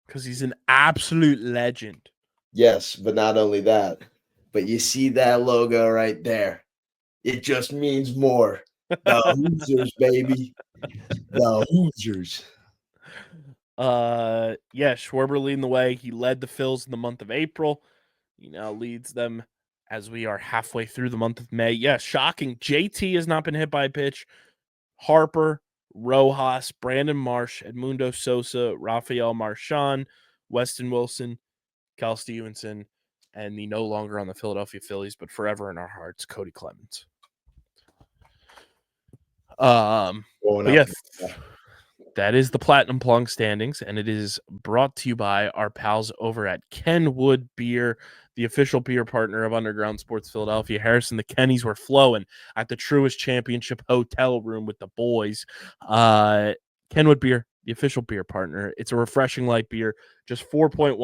Because he's an absolute legend. Yes, but not only that. But you see that logo right there. It just means more. The Hoosiers, baby. The Hoosiers. Yeah, Schwarber leading the way. He led the Phils in the month of April. He now leads them as we are halfway through the month of May. Yeah, shocking. JT has not been hit by a pitch. Harper, Rojas, Brandon Marsh, Edmundo Sosa, Rafael Marchand, Weston Wilson, Cal Stevenson, and the no longer on the Philadelphia Phillies, but forever in our hearts, Cody Clemens. But yes, that is the Platinum Plung standings, and it is brought to you by our pals over at Kenwood Beer, the official beer partner of Underground Sports Philadelphia. Harrison, the Kennies were flowing at the Truist Championship hotel room with the boys. Kenwood Beer, the official beer partner. It's a refreshing light beer, just 4.1%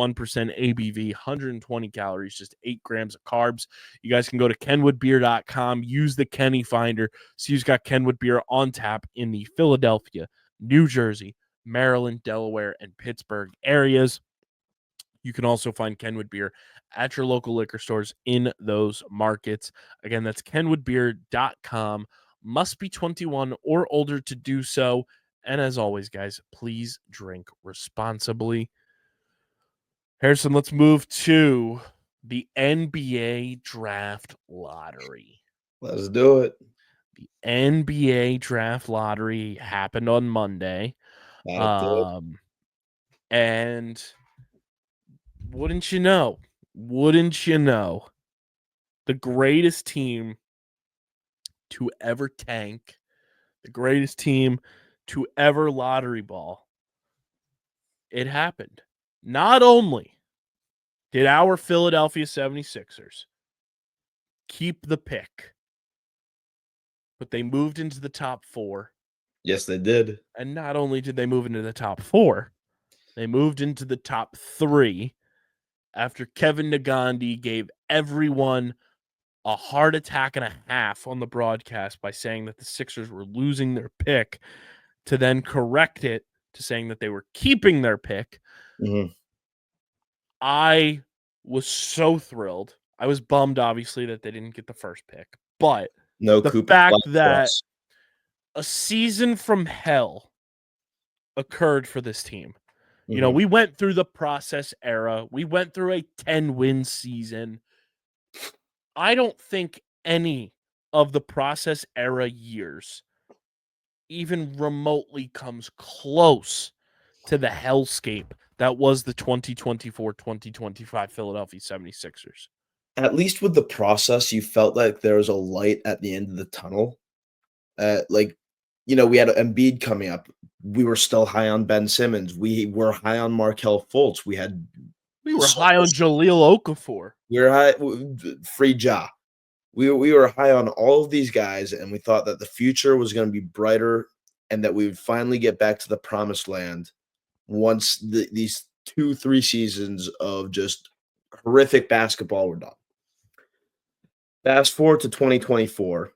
ABV, 120 calories, just 8 grams of carbs. You guys can go to kenwoodbeer.com, use the Kenny Finder. So you've got Kenwood Beer on tap in the Philadelphia, New Jersey, Maryland, Delaware, and Pittsburgh areas. You can also find Kenwood Beer at your local liquor stores in those markets. Again, that's kenwoodbeer.com. Must be 21 or older to do so. And as always, guys, please drink responsibly. Harrison, let's move to the NBA Draft Lottery. Let's do it. The NBA Draft Lottery happened on Monday. And wouldn't you know, the greatest team to ever tank, the greatest team to ever lottery ball, it happened. Not only did our Philadelphia 76ers keep the pick, but they moved into the top 4. Yes, they did. And not only did they move into the top 4, they moved into the top 3 after Kevin Nagandi gave everyone a heart attack and a half on the broadcast by saying that the Sixers were losing their pick, to then correct it to saying that they were keeping their pick. Mm-hmm. I was so thrilled. I was bummed, obviously, that they didn't get the first pick. But the fact that a season from hell occurred for this team. Mm-hmm. You know, we went through the process era. We went through a 10-win season. I don't think any of the process era years even remotely comes close to the hellscape that was the 2024-2025 Philadelphia 76ers. At least with the process, you felt like there was a light at the end of the tunnel. We had Embiid coming up. We were still high on Ben Simmons. We were high on Markelle Fultz. We were high on Jahlil Okafor. We were high, Free Ja. We were high on all of these guys, and we thought that the future was going to be brighter and that we would finally get back to the promised land once these 2-3 seasons of just horrific basketball were done. Fast forward to 2024,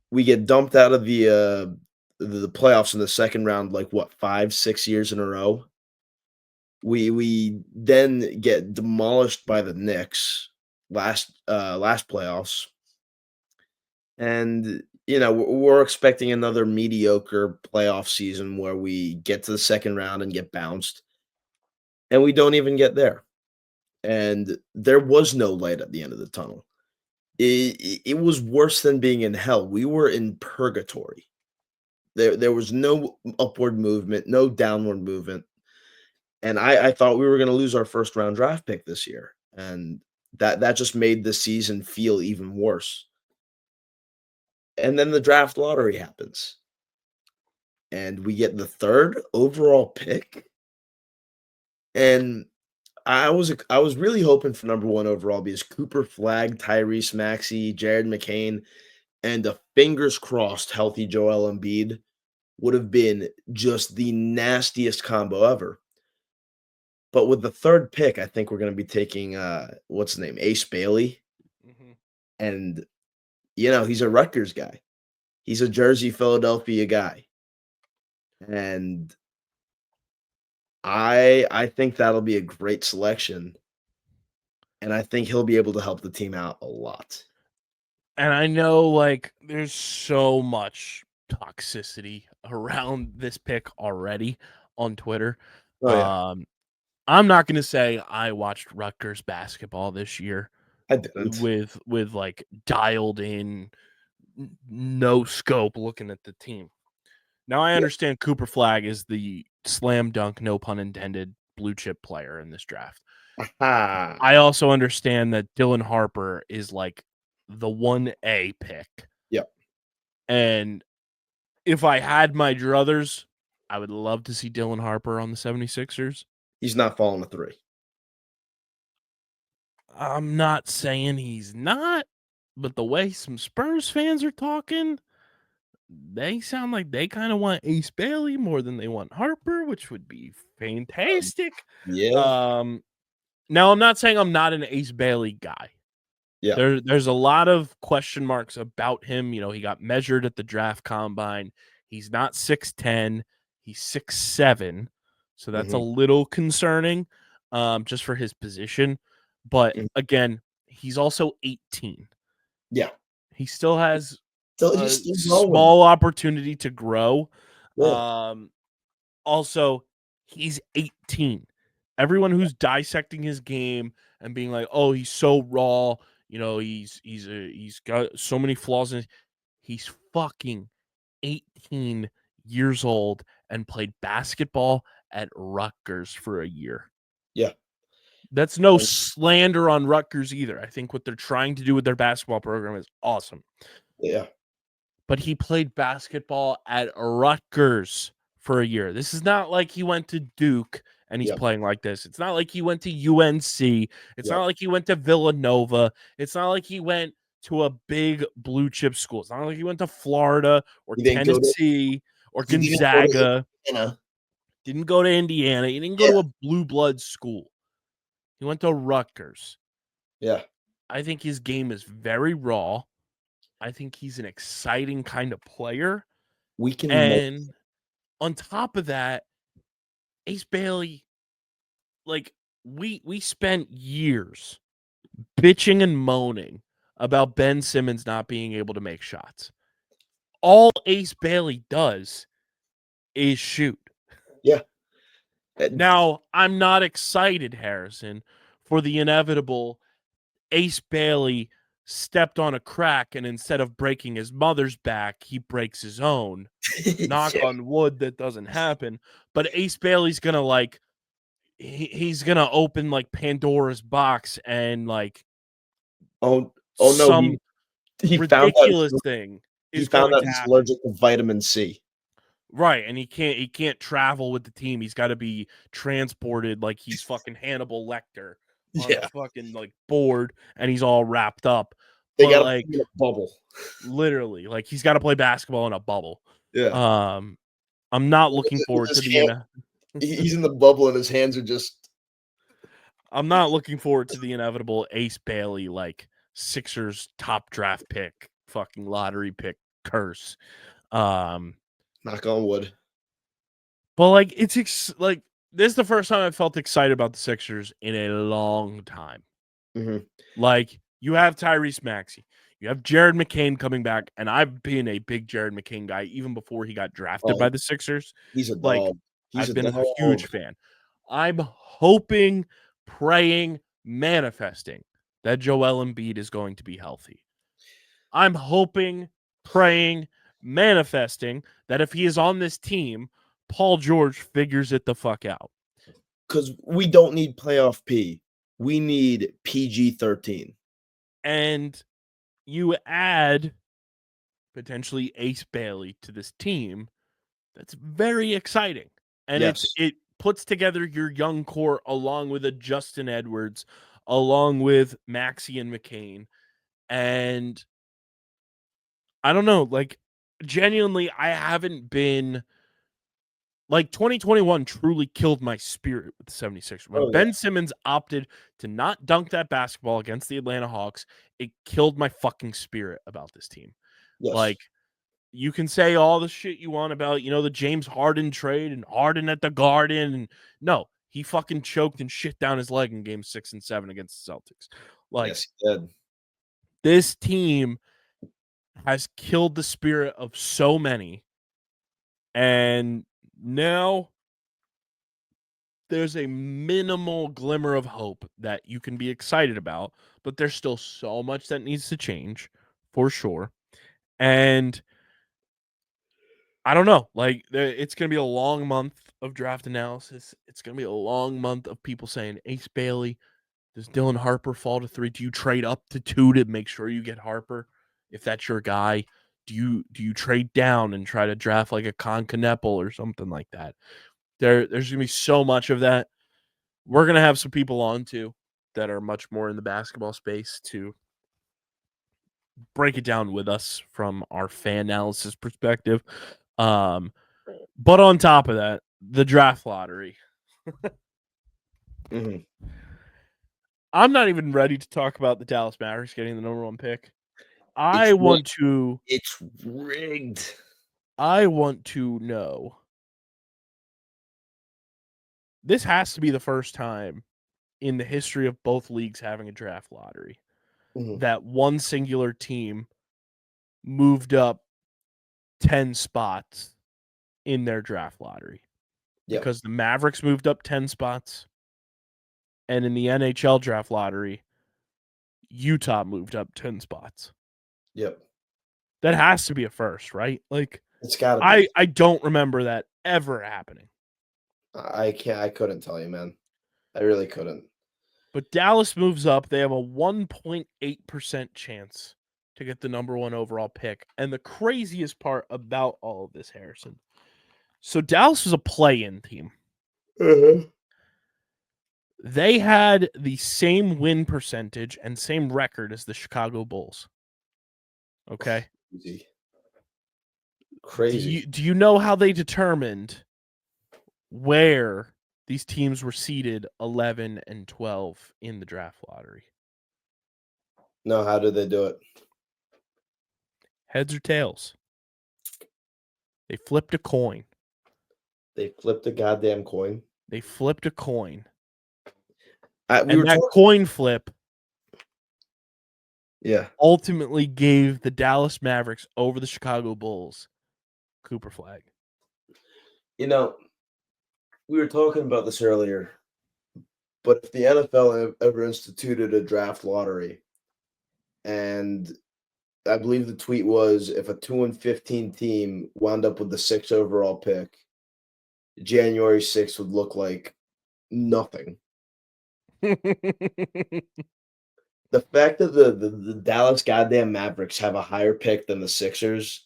we get dumped out of the playoffs in the second round, 5-6 years in a row. We then get demolished by the Knicks last playoffs. And, we're expecting another mediocre playoff season where we get to the second round and get bounced. And we don't even get there. And there was no light at the end of the tunnel. It was worse than being in hell. We were in purgatory. There was no upward movement, no downward movement. And I thought we were going to lose our first round draft pick this year. And that just made the season feel even worse. And then the draft lottery happens. And we get the 3rd overall pick. And I was really hoping for number 1 overall because Cooper Flagg, Tyrese Maxey, Jared McCain, and a fingers crossed healthy Joel Embiid would have been just the nastiest combo ever. But with the 3rd pick, I think we're going to be taking what's his name, Ace Bailey. Mm-hmm. And he's a Rutgers guy. He's a Jersey, Philadelphia guy. And I think that'll be a great selection. And I think he'll be able to help the team out a lot. And I know, like, there's so much toxicity around this pick already on Twitter. Oh, yeah. I'm not going to say I watched Rutgers basketball this year I didn't. with like dialed in, no scope looking at the team. Now I understand Cooper Flagg is the slam dunk, no pun intended, blue chip player in this draft. Aha. I also understand that Dylan Harper is like the 1A pick. Yep. And if I had my druthers, I would love to see Dylan Harper on the 76ers. He's not falling to 3. I'm not saying he's not, but the way some Spurs fans are talking, they sound like they kind of want Ace Bailey more than they want Harper, which would be fantastic. Yeah. Now, I'm not saying I'm not an Ace Bailey guy. Yeah. There's a lot of question marks about him. You know, he got measured at the draft combine. He's not 6'10", he's 6'7", so that's a little concerning, just for his position. But again, he's also 18. Yeah. He still has So a he's still growing. small opportunity to grow. Yeah. Also, he's 18. Everyone who's dissecting his game and being like, "Oh, he's so raw," you know, he's got so many flaws in it. He's fucking 18 years old and played basketball at Rutgers for a year. Yeah. That's no slander on Rutgers either. I think what they're trying to do with their basketball program is awesome. Yeah. But he played basketball at Rutgers for a year. This is not like he went to Duke and he's playing like this. It's not like he went to UNC. It's not like he went to Villanova. It's not like he went to a big blue chip school. It's not like he went to Florida or Tennessee or Gonzaga. Didn't go to Indiana. He didn't go to a blue blood school. He went to Rutgers. Yeah. I think his game is very raw. I think he's an exciting kind of player. And on top of that, Ace Bailey, like we spent years bitching and moaning about Ben Simmons not being able to make shots. All Ace Bailey does is shoot. Yeah. Now, I'm not excited, Harrison, for the inevitable Ace Bailey stepped on a crack and instead of breaking his mother's back, he breaks his own. Knock on wood that doesn't happen. But Ace Bailey's gonna like he's gonna open like Pandora's box and like no, some he ridiculous thing. He found out he's allergic to vitamin C. Right, and he can't travel with the team. He's got to be transported like he's fucking Hannibal Lecter on a fucking like board, and he's all wrapped up. They got like in a bubble. Literally, like he's got to play basketball in a bubble. Yeah. I'm not looking forward to the he's in the bubble and his hands are just I'm not looking forward to the inevitable Ace Bailey like Sixers top draft pick, fucking lottery pick curse. Knock on wood. But like it's like this is the first time I felt excited about the Sixers in a long time. Like you have Tyrese Maxey, you have Jared McCain coming back, and I've been a big Jared McCain guy even before he got drafted by the Sixers. He's a dog. Like I've been a huge fan. I'm hoping, praying, manifesting that Joel Embiid is going to be healthy. I'm hoping, praying, manifesting that if he is on this team, Paul George figures it the fuck out. Because we don't need playoff P. We need PG-13. And you add potentially Ace Bailey to this team. That's very exciting. And it puts together your young core along with a Justin Edwards, along with Maxey and McCain. And I don't know, like genuinely, I haven't been like 2021 truly killed my spirit with the 76ers. When Ben Simmons opted to not dunk that basketball against the Atlanta Hawks, it killed my fucking spirit about this team. Like you can say all the shit you want about, you know, the James Harden trade and Harden at the Garden. And no, he fucking choked and shit down his leg in games 6 and 7 against the Celtics. Like yes, he did. This team has killed the spirit of so many. And now there's a minimal glimmer of hope that you can be excited about, but there's still so much that needs to change for sure. And I don't know, like it's going to be a long month of draft analysis. It's going to be a long month of people saying, Ace Bailey, does Dylan Harper fall to 3? Do you trade up to 2 to make sure you get Harper if that's your guy? Do you trade down and try to draft like a Con Kneppel or something like that? There's going to be so much of that. We're going to have some people on too that are much more in the basketball space to break it down with us from our fan analysis perspective. But on top of that, the draft lottery. I'm not even ready to talk about the Dallas Mavericks getting the number 1 pick. I want to It's rigged. I want to know. This has to be the first time in the history of both leagues having a draft lottery that one singular team moved up 10 spots in their draft lottery. Yep. Because the Mavericks moved up 10 spots, and in the NHL draft lottery, Utah moved up 10 spots. Yep. That has to be a first, right? Like, it's gotta be. I don't remember that ever happening. I couldn't tell you, man. I really couldn't. But Dallas moves up. They have a 1.8% chance to get the number 1 overall pick. And the craziest part about all of this, Harrison. So Dallas was a play-in team. They had the same win percentage and same record as the Chicago Bulls. Okay? Crazy. Do you know how they determined where these teams were seeded 11 and 12 in the draft lottery? No, how did they do it? Heads or tails? They flipped a coin. They flipped a goddamn coin. They flipped a coin. That coin flip yeah, ultimately gave the Dallas Mavericks over the Chicago Bulls Cooper Flag. You know, we were talking about this earlier, but if the NFL ever instituted a draft lottery, and I believe the tweet was if a 2-15 team wound up with the 6th overall pick, January 6th would look like nothing. The fact that the Dallas goddamn Mavericks have a higher pick than the Sixers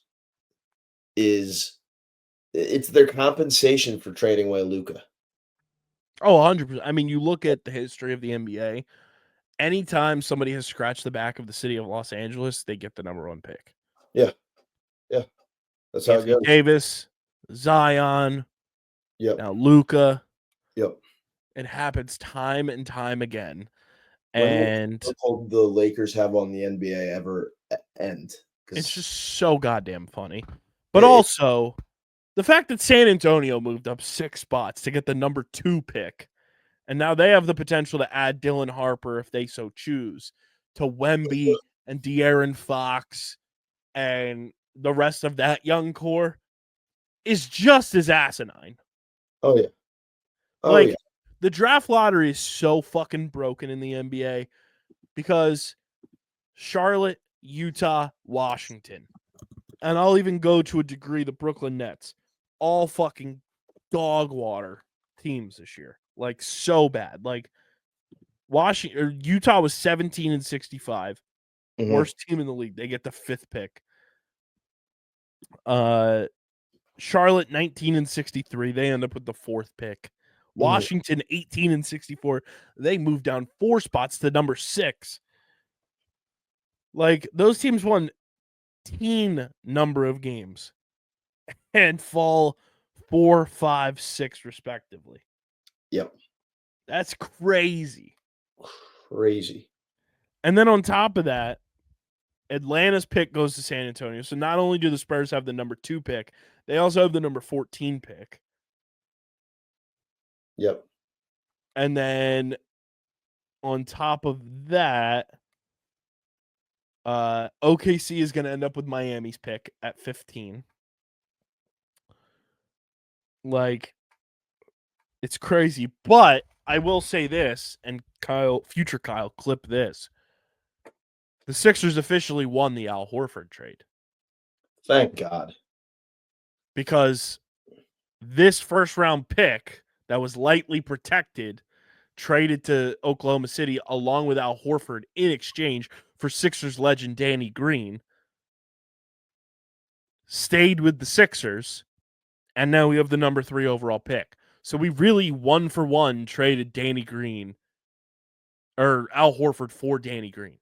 it's their compensation for trading away Luka. Oh, 100%. I mean, you look at the history of the NBA, anytime somebody has scratched the back of the city of Los Angeles, they get the number 1 pick. Yeah. Yeah. That's how it goes. Davis, Zion, now Luka. Yep. It happens time and time again. When will the Lakers have on the NBA ever end? It's just so goddamn funny. But also, the fact that San Antonio moved up 6 spots to get the number 2 pick, and now they have the potential to add Dylan Harper if they so choose to Wemby and De'Aaron Fox and the rest of that young core is just as asinine. Oh, yeah. The draft lottery is so fucking broken in the NBA because Charlotte, Utah, Washington, and I'll even go to a degree the Brooklyn Nets, all fucking dog water teams this year. Like, so bad. Like, Utah was 17 and 65. Worst team in the league. They get the 5th pick. Charlotte 19 and 63. They end up with the 4th pick. Washington 18 and 64. They move down 4 spots to number 6. Like, those teams won teen number of games and fall 4, 5, 6 respectively. Yep. That's crazy. Crazy. And then on top of that, Atlanta's pick goes to San Antonio. So not only do the Spurs have the number 2 pick, they also have the number 14 pick. Yep. And then on top of that, OKC is going to end up with Miami's pick at 15. Like, it's crazy. But I will say this, and future Kyle, clip this. The Sixers officially won the Al Horford trade. Thank God. Because this first-round pick that was lightly protected traded to Oklahoma City along with Al Horford in exchange for Sixers legend Danny Green, stayed with the Sixers, and now we have the number 3 overall pick. So we really 1-for-1 traded Danny Green or Al Horford for Danny Green.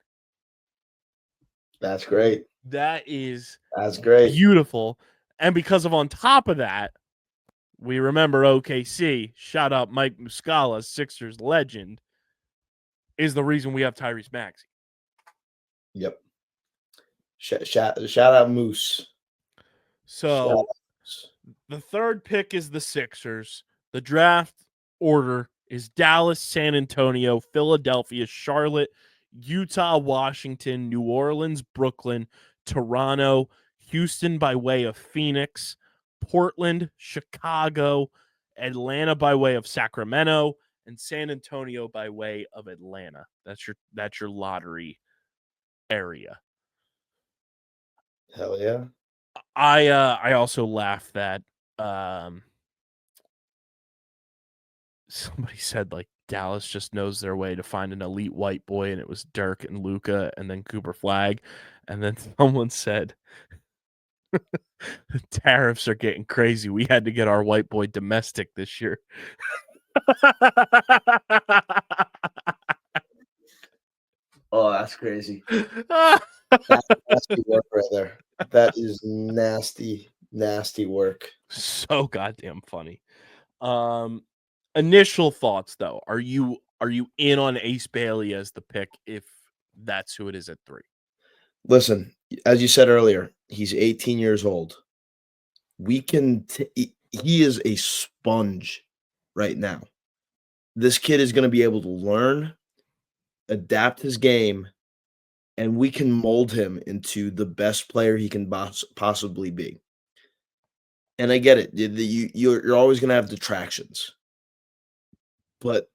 That's great. That's great. Beautiful. And because of on top of that, we remember OKC, shout out Mike Muscala, Sixers legend, is the reason we have Tyrese Maxey. Yep. Shout out Moose. So the third pick is the Sixers. The draft order is Dallas, San Antonio, Philadelphia, Charlotte, Utah, Washington, New Orleans, Brooklyn, Toronto, Houston by way of Phoenix, Portland, Chicago, Atlanta by way of Sacramento, and San Antonio by way of Atlanta. That's your lottery area. Hell yeah. I also laughed that somebody said like Dallas just knows their way to find an elite white boy, and it was Dirk and Luka and then Cooper Flag. And then someone said the tariffs are getting crazy. We had to get our white boy domestic this year. Oh, that's crazy. That's nasty work right there. That is nasty, nasty work. So goddamn funny. Initial thoughts though. Are you in on Ace Bailey as the pick if that's who it is at 3? Listen, as you said earlier, he's 18 years old. He is a sponge right now. This kid is going to be able to learn, adapt his game, and we can mold him into the best player he can possibly be. And I get it. You're always going to have detractions. But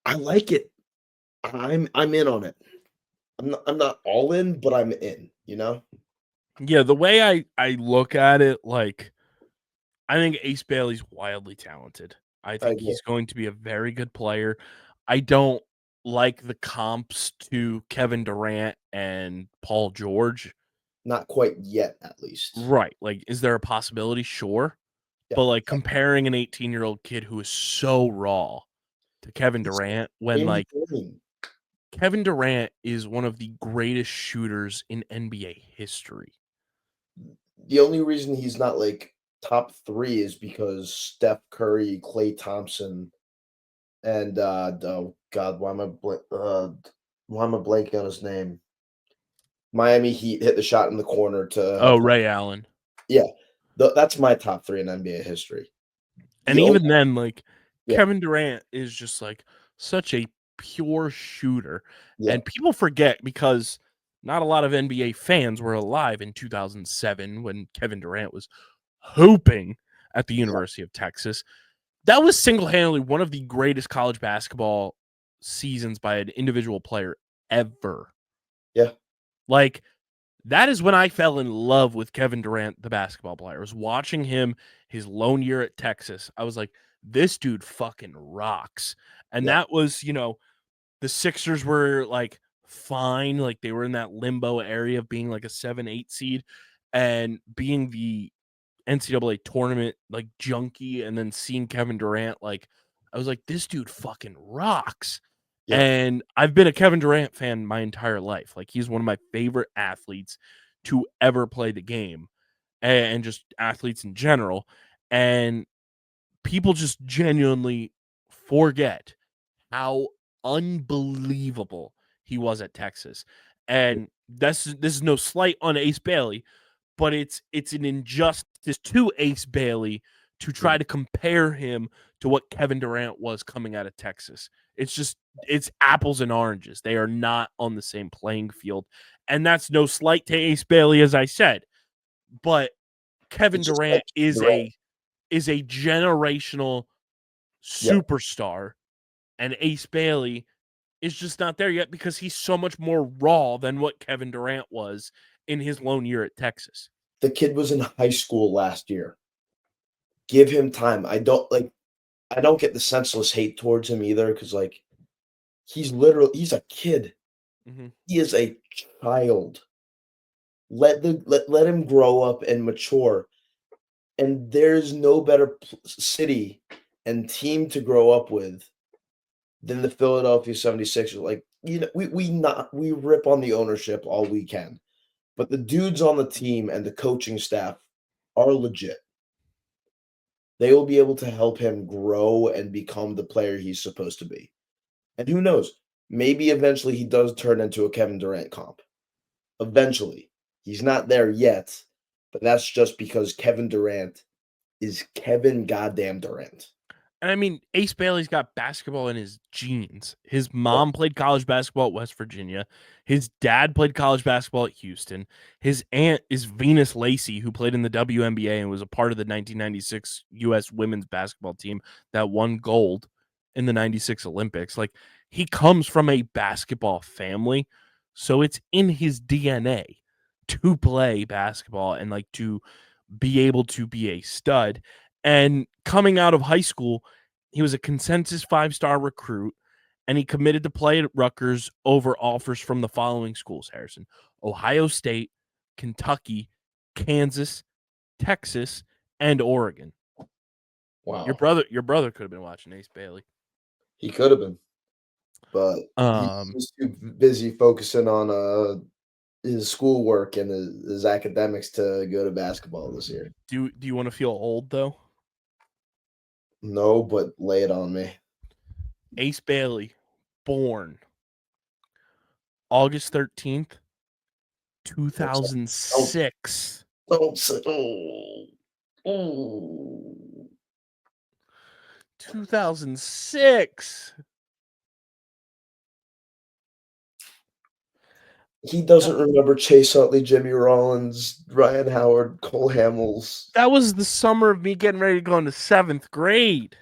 I like it. I'm in on it. I'm not all in, but I'm in, you know? Yeah, the way I look at it, like, I think Ace Bailey's wildly talented. I think he's going to be a very good player. I don't like the comps to Kevin Durant and Paul George. Not quite yet, at least. Right. Like, is there a possibility? Sure. Yeah. But, like, comparing an 18-year-old kid who is so raw to Kevin Durant when, like, Kevin Durant is one of the greatest shooters in NBA history. The only reason he's not, like, top 3 is because Steph Curry, Klay Thompson, and, oh, God, why am I blanking on his name? Miami Heat hit the shot in the corner to... Ray Allen. Yeah. That's my top 3 in NBA history. And even then, like, Kevin Durant is just, like, such a pure shooter. Yeah. And people forget because not a lot of NBA fans were alive in 2007 when Kevin Durant was hooping at the University of Texas. That was single-handedly one of the greatest college basketball seasons by an individual player ever. Yeah. Like, that is when I fell in love with Kevin Durant, the basketball player. I was watching him his lone year at Texas. I was like, this dude fucking rocks. And that was, you know, the Sixers were like fine. Like they were in that limbo area of being like a 7-8 seed and being the NCAA tournament like junkie, and then seeing Kevin Durant, like I was like, this dude fucking rocks. Yeah. And I've been a Kevin Durant fan my entire life. Like he's one of my favorite athletes to ever play the game, and just athletes in general. And people just genuinely forget how unbelievable he was at Texas. And this is no slight on Ace Bailey, but it's an injustice to Ace Bailey to try to compare him to what Kevin Durant was coming out of Texas. It's apples and oranges. They are not on the same playing field. And that's no slight to Ace Bailey, as I said. But Kevin It's just Durant like is Durant. a generational Yep. superstar, and Ace Bailey is just not there yet because he's so much more raw than what Kevin Durant was in his lone year at Texas. The kid was in high school last year. Give him time. I don't get the senseless hate towards him either because, like, he's a kid. Mhm. He is a child. Let him grow up and mature, and there's no better city and team to grow up with than the Philadelphia 76ers. Like, we rip on the ownership all we can, but the dudes on the team and the coaching staff are legit. They will be able to help him grow and become the player he's supposed to be. And who knows? Maybe eventually he does turn into a Kevin Durant comp. Eventually. He's not there yet, but that's just because Kevin Durant is Kevin goddamn Durant. And I mean, Ace Bailey's got basketball in his genes. His Yep. mom played college basketball at West Virginia. His dad played college basketball at Houston. His aunt is Venus Lacey, who played in the WNBA and was a part of the 1996 U.S. women's basketball team that won gold in the 96 Olympics. Like, he comes from a basketball family, so it's in his DNA to play basketball and, like, to be able to be a stud. And coming out of high school, he was a consensus 5-star recruit, and he committed to play at Rutgers over offers from the following schools, Harrison: Ohio State, Kentucky, Kansas, Texas, and Oregon. Your Wow. brother could have been watching Ace Bailey. He could have been, but he's too busy focusing on his schoolwork and his academics to go to basketball this year. Do you want to feel old though? No, but lay it on me. Ace Bailey, born August 13th, 2006. Don't say, oh. 2006. He doesn't remember Chase Utley, Jimmy Rollins, Ryan Howard, Cole Hamels. That was the summer of me getting ready to go into 7th grade.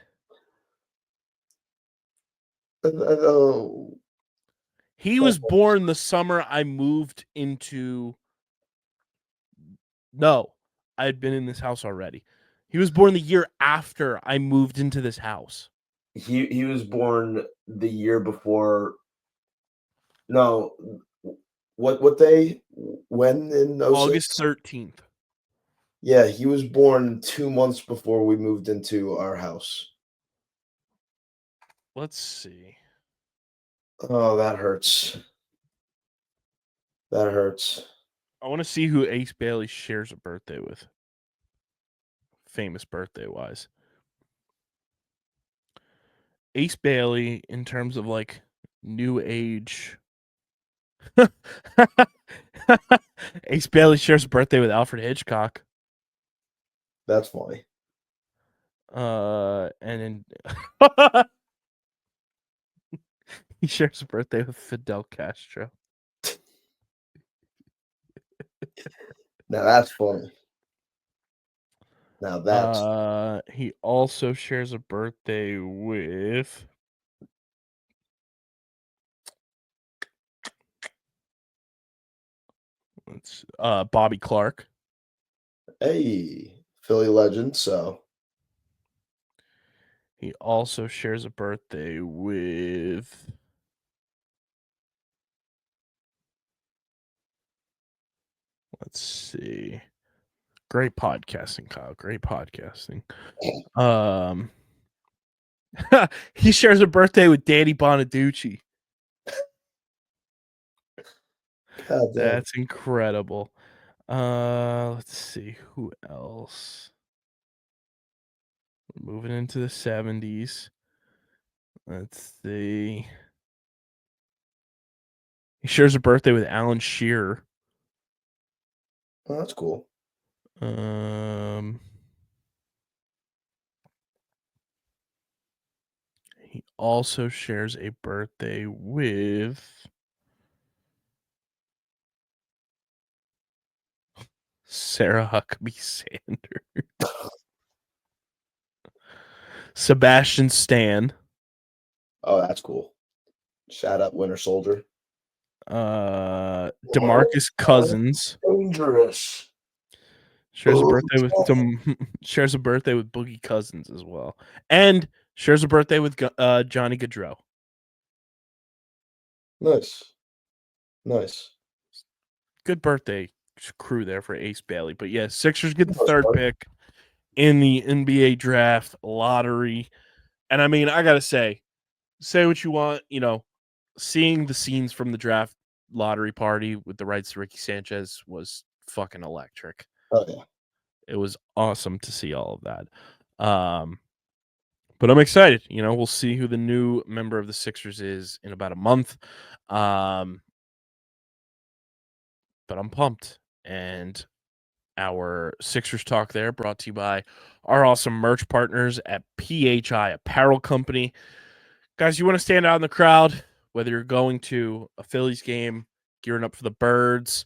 Oh. He was born the summer I moved into. No, I had been in this house already. He was born the year after I moved into this house. He was born the year before. No, what day? When in 06? August 13th. Yeah, he was born 2 months before we moved into our house. Let's see. Oh, that hurts. That hurts. I want to see who Ace Bailey shares a birthday with. Famous birthday wise. Ace Bailey, in terms of like new age. Ace Bailey shares a birthday with Alfred Hitchcock. That's funny. And then he shares a birthday with Fidel Castro. Now that's funny. Now that's he also shares a birthday with Bobby Clark. hey, Philly legend. So He also shares a birthday with let's see. Great podcasting, Kyle. Great podcasting. He shares a birthday with Danny Bonaducci. God damn. That's incredible. Let's see who else. We're moving into the 70s. Let's see. He shares a birthday with Alan Shearer. Oh, that's cool. He also shares a birthday with Sarah Huckabee Sanders. Sebastian Stan. Oh, that's cool. Shout out Winter Soldier. DeMarcus Cousins Dangerous. shares a birthday with shares a birthday with Boogie Cousins as well, and shares a birthday with Johnny Gaudreau. Nice. Good birthday crew there for Ace Bailey. But yeah, Sixers get the third pick in the NBA draft lottery. And I mean, I gotta say what you want, seeing the scenes from the draft lottery party with the rights to Ricky Sanchez was fucking electric. Oh yeah. It was awesome to see all of that. But I'm excited. We'll see who the new member of the Sixers is in about a month. But I'm pumped. And our Sixers talk there brought to you by our awesome merch partners at PHI Apparel Company. Guys, you want to stand out in the crowd, whether you're going to a Phillies game, gearing up for the Birds,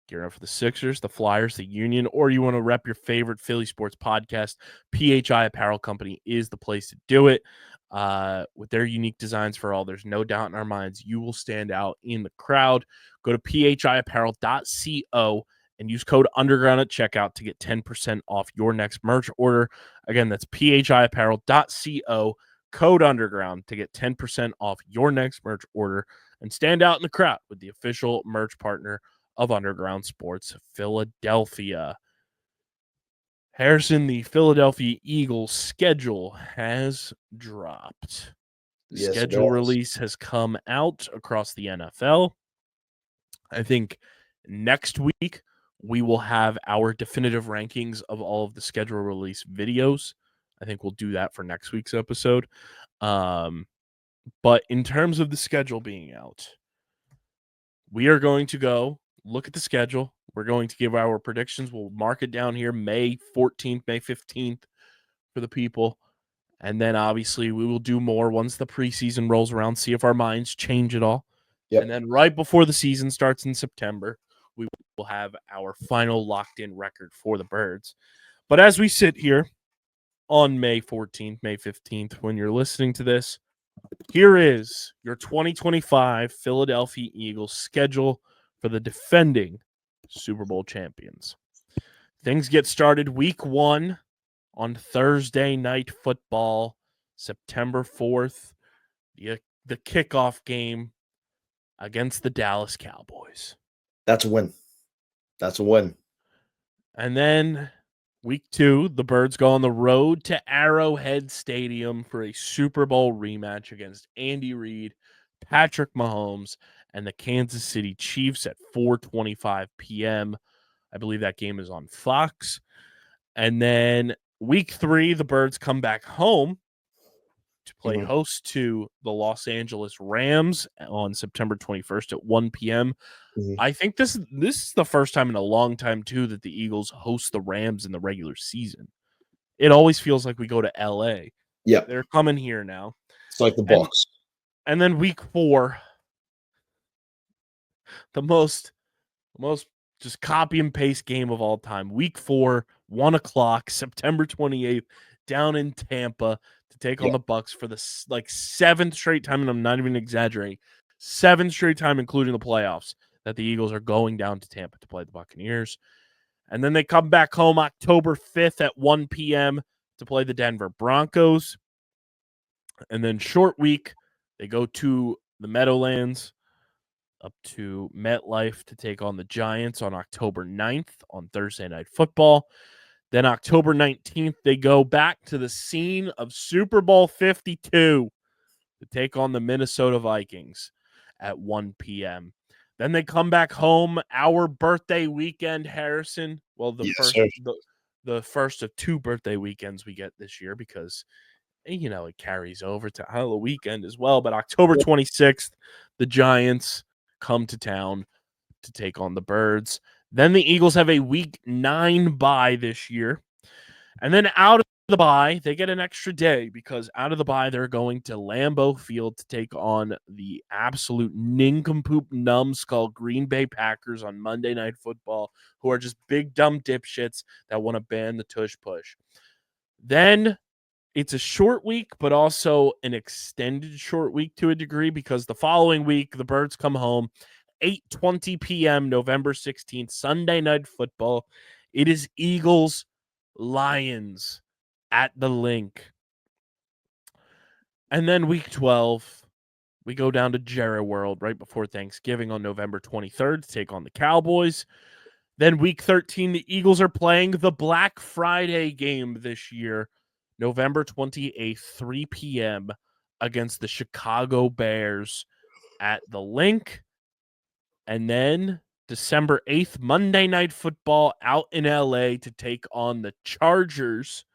gearing up for the Sixers, the Flyers, the Union, or you want to rep your favorite Philly sports podcast, PHI Apparel Company is the place to do it. With their unique designs for all, there's no doubt in our minds you will stand out in the crowd. Go to phiapparel.co and use code underground at checkout to get 10% off your next merch order. Again, that's phiapparel.co, code underground to get 10% off your next merch order and stand out in the crowd with the official merch partner of Underground Sports Philadelphia. Harrison, the Philadelphia Eagles schedule has dropped. The schedule release has come out across the NFL. I think next week we will have our definitive rankings of all of the schedule release videos. I think we'll do that for next week's episode. But in terms of the schedule being out, we are going to go look at the schedule. We're going to give our predictions. We'll mark it down here May 14th, May 15th for the people. And then obviously we will do more once the preseason rolls around, see if our minds change at all. Yep. And then right before the season starts in September, we will have our final locked-in record for the Birds. But as we sit here on May 14th, May 15th, when you're listening to this, here is your 2025 Philadelphia Eagles schedule for the defending Super Bowl champions. Things get started week 1 on Thursday Night Football, September 4th, the kickoff game against the Dallas Cowboys. That's a win. And then week 2, the Birds go on the road to Arrowhead Stadium for a Super Bowl rematch against Andy Reid, Patrick Mahomes, and the Kansas City Chiefs at 4:25 p.m. I believe that game is on Fox. And then week 3, the Birds come back home to play host to the Los Angeles Rams on September 21st at 1 p.m. I think this is the first time in a long time, too, that the Eagles host the Rams in the regular season. It always feels like we go to L.A. Yeah. They're coming here now. It's like the Bucs. And then week 4, the most just copy and paste game of all time. Week 4, 1 o'clock, September 28th, down in Tampa to take on the Bucs for the 7th straight time, and I'm not even exaggerating, 7th straight time, including the playoffs, that the Eagles are going down to Tampa to play the Buccaneers. And then they come back home October 5th at 1 p.m. to play the Denver Broncos. And then short week, they go to the Meadowlands up to MetLife to take on the Giants on October 9th on Thursday Night Football. Then October 19th, they go back to the scene of Super Bowl 52 to take on the Minnesota Vikings at 1 p.m. Then they come back home, our birthday weekend, Harrison. Well, the first of 2 birthday weekends we get this year because, it carries over to Halloween weekend as well. But October 26th, the Giants come to town to take on the Birds. Then the Eagles have a week 9 bye this year. And then out of the bye, they get an extra day because out of the bye, they're going to Lambeau Field to take on the absolute nincompoop numbskull Green Bay Packers on Monday Night Football, who are just big dumb dipshits that want to ban the tush push. Then it's a short week, but also an extended short week to a degree because the following week, the Birds come home, 8:20 p.m., November 16th, Sunday Night Football. It is Eagles, Lions at the Link. And then week 12, we go down to Jerry World right before Thanksgiving on November 23rd to take on the Cowboys. Then week 13, the Eagles are playing the Black Friday game this year, November 28th, 3 p.m. against the Chicago Bears at the Link. And then December 8th, Monday Night Football out in LA to take on the Chargers.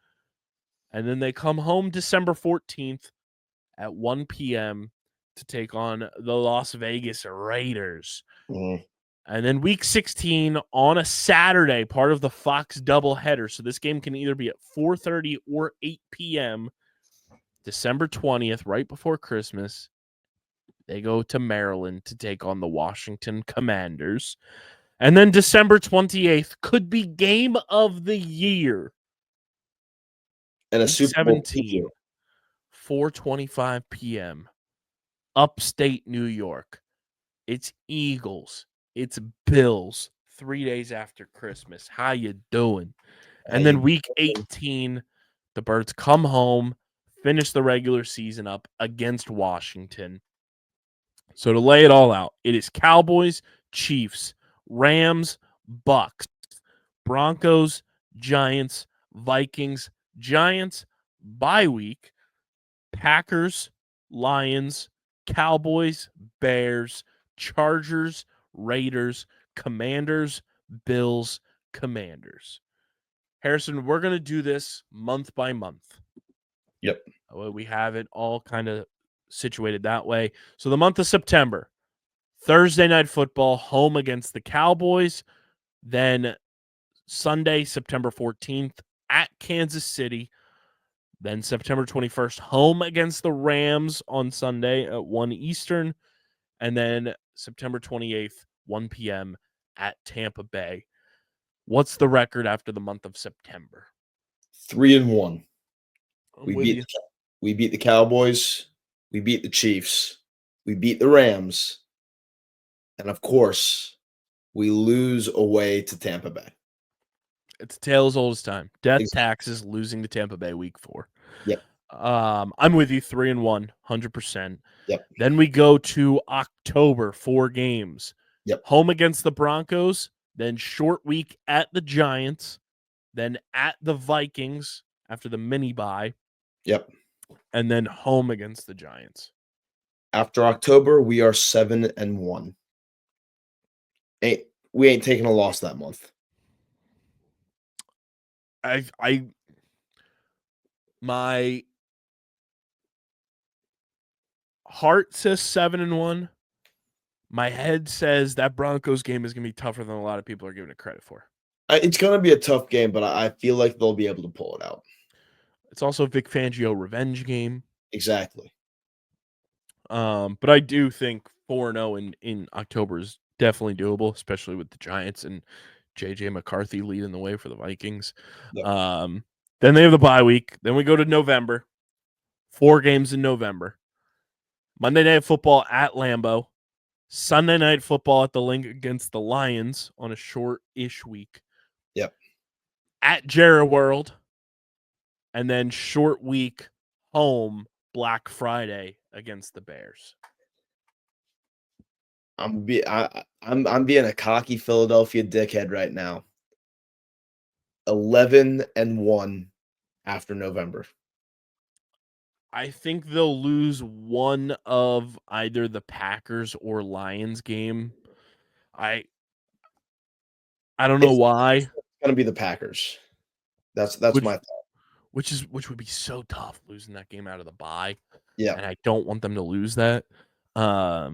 And then they come home December 14th at 1 p.m. to take on the Las Vegas Raiders. Mhm. And then week 16 on a Saturday, part of the Fox doubleheader. So this game can either be at 4:30 or 8 p.m. December 20th, right before Christmas. They go to Maryland to take on the Washington Commanders. And then December 28th could be game of the year. And a Week Super Bowl 17, preview. 4:25 p.m. Upstate New York. It's Eagles. It's Bills. 3 days after Christmas. How you doing? And then week 18, the Birds come home, finish the regular season up against Washington. So to lay it all out, it is Cowboys, Chiefs, Rams, Bucks, Broncos, Giants, Vikings, Giants, bye week, Packers, Lions, Cowboys, Bears, Chargers, Raiders, Commanders, Bills, Commanders. Harrison, we're going to do this month by month. Yep. We have it all kind of situated that way. So the month of September, Thursday Night Football, home against the Cowboys. Then Sunday, September 14th, at Kansas City. Then September 21st, home against the Rams on Sunday at 1 Eastern. And then September 28th, 1 p.m. at Tampa Bay. What's the record after the month of September? 3-1. I'm with you. We beat the Cowboys. We beat the Chiefs. We beat the Rams. And of course, we lose away to Tampa Bay. It's a tale as old as time. Death Exactly. taxes losing to Tampa Bay week 4. Yep. I'm with you. 3-1, 100%. Yep. Then we go to October, 4 games. Yep. Home against the Broncos, then short week at the Giants, then at the Vikings after the mini bye. Yep. And then home against the Giants. After October, we are 7-1. We ain't taking a loss that month. My heart says 7-1. My head says that Broncos game is going to be tougher than a lot of people are giving it credit for. It's going to be a tough game, but I feel like they'll be able to pull it out. It's also a Vic Fangio revenge game. Exactly. But I do think 4-0 in October is definitely doable, especially with the Giants and J.J. McCarthy leading the way for the Vikings. Yep. Then they have the bye week. Then we go to November. 4 games in November. Monday Night Football at Lambeau. Sunday Night Football at the Link against the Lions on a short-ish week. Yep. At Jerry World. And then short week home Black Friday against the Bears. I'm being a cocky Philadelphia dickhead right now. 11-1 after November. I think they'll lose one of either the Packers or Lions game. I don't know why. It's going to be the Packers. That's my thought. Which would be so tough losing that game out of the bye. Yeah. And I don't want them to lose that. But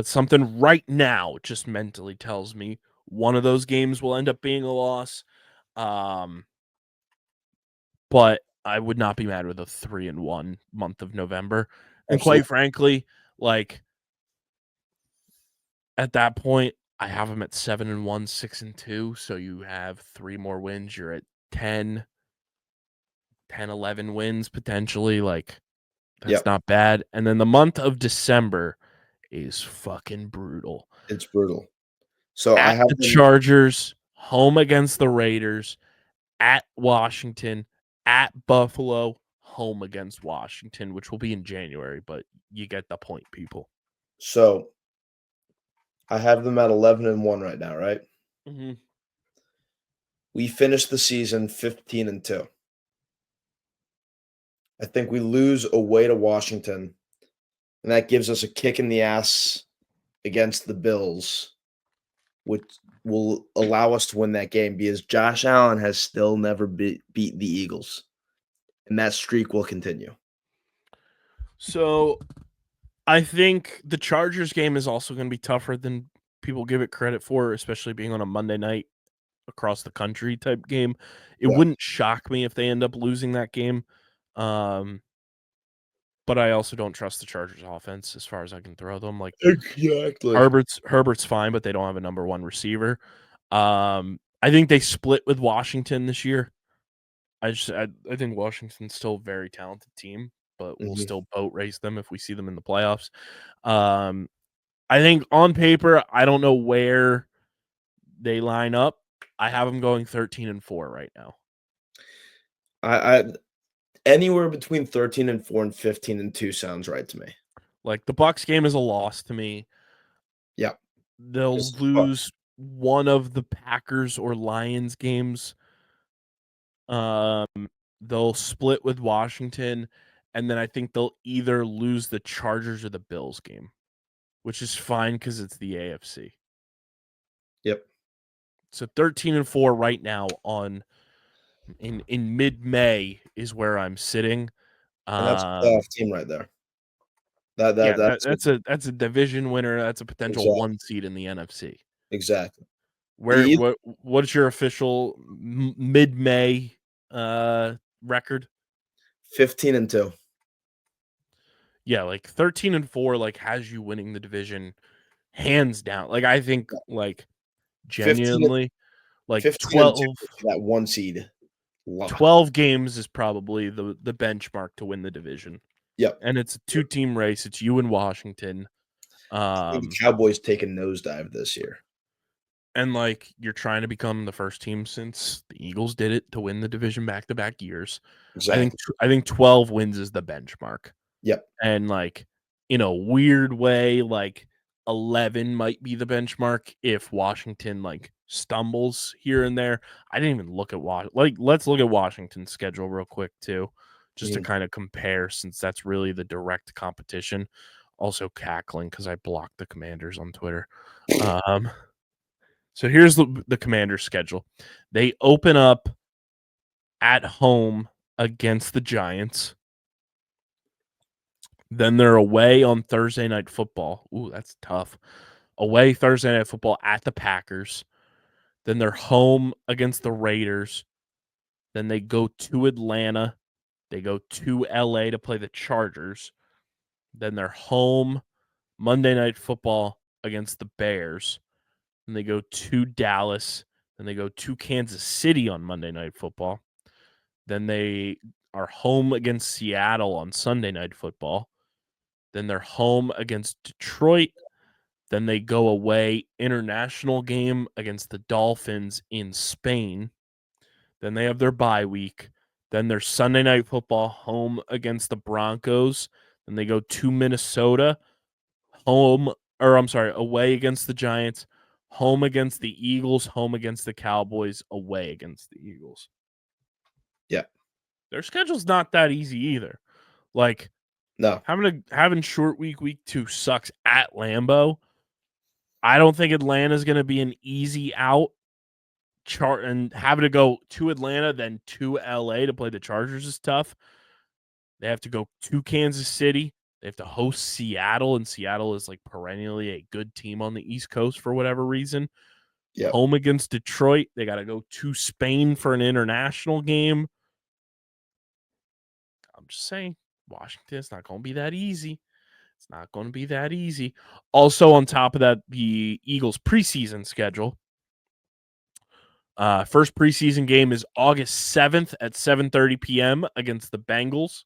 something right now just mentally tells me one of those games will end up being a loss. but I would not be mad with a 3-1 month of November. And Absolutely. quite frankly, like at that point, I have them at 7-1, 6-2. So you have 3 more wins. You're at 10, 11 wins potentially. Like that's not bad. And then the month of December is fucking brutal. It's brutal. So I At have the them, Chargers, home against the Raiders, at Washington, at Buffalo, home against Washington, which will be in January, but you get the point, people. so I have them at 11-1 right now, right? Mm-hmm. We finished the season 15-2. I think we lose away to Washington, and that gives us a kick in the ass against the Bills, which will allow us to win that game because Josh Allen has still never beat the Eagles, and that streak will continue. So I think the Chargers game is also going to be tougher than people give it credit for, especially being on a Monday night across the country type game. It wouldn't shock me if they end up losing that game. But I also don't trust the Chargers offense as far as I can throw them. Like Exactly. Herbert's fine, but they don't have a number 1 receiver. I think they split with Washington this year. I think Washington's still a very talented team, but we'll still boat race them if we see them in the playoffs. I think on paper, I don't know where they line up. I have them going 13-4 right now. I anywhere between 13-4 and 15-2 sounds right to me. Like the Bucs game is a loss to me. Yeah. They'll lose one of the Packers or Lions games. They'll split with Washington, and then I think they'll either lose the Chargers or the Bills game, which is fine because it's the AFC. Yep. So 13-4 right now in mid-May is where I'm sitting. And that's a playoff team right there. That's a division winner. That's a potential 1 seed in the NFC. Exactly. What's your official mid-May record? 15-2. Yeah, like 13-4, like has you winning the division hands down. Like I think, like genuinely, like 12, that 1 seed. 12 games is probably the benchmark to win the division. Yep. And it's a 2-team race. It's you and Washington. The Cowboys take a nosedive this year. And like you're trying to become the first team since the Eagles did it to win the division back-to-back years. Exactly. I think 12 wins is the benchmark. Yep. And like in a weird way, like 11 might be the benchmark if Washington like stumbles here and there. I didn't even look at let's look at Washington's schedule real quick too, just to kind of compare since that's really the direct competition. Also cackling because I blocked the Commanders on Twitter. So here's the Commanders' schedule. They open up at home against the Giants. Then they're away on Thursday Night Football. Ooh, that's tough. Away Thursday Night Football at the Packers. Then they're home against the Raiders. Then they go to Atlanta. They go to LA to play the Chargers. Then they're home Monday Night Football against the Bears. Then they go to Dallas. Then they go to Kansas City on Monday Night Football. Then they are home against Seattle on Sunday Night Football. Then they're home against Detroit. Then they go away international game against the Dolphins in Spain. Then they have their bye week. Then their Sunday Night Football home against the Broncos. Then they go to Minnesota, away against the Giants, home against the Eagles, home against the Cowboys, away against the Eagles. Yeah. Their schedule's not that easy either. Like, no, having short week 2 sucks at Lambeau. I don't think Atlanta's going to be an easy out. And having to go to Atlanta, then to LA to play the Chargers is tough. They have to go to Kansas City. They have to host Seattle, and Seattle is like perennially a good team on the East Coast for whatever reason. Yep. Home against Detroit. They got to go to Spain for an international game. just saying, Washington, it's not going to be that easy. It's not going to be that easy. Also, on top of that, the Eagles preseason schedule. First preseason game is August 7th at 7:30 p.m. against the Bengals.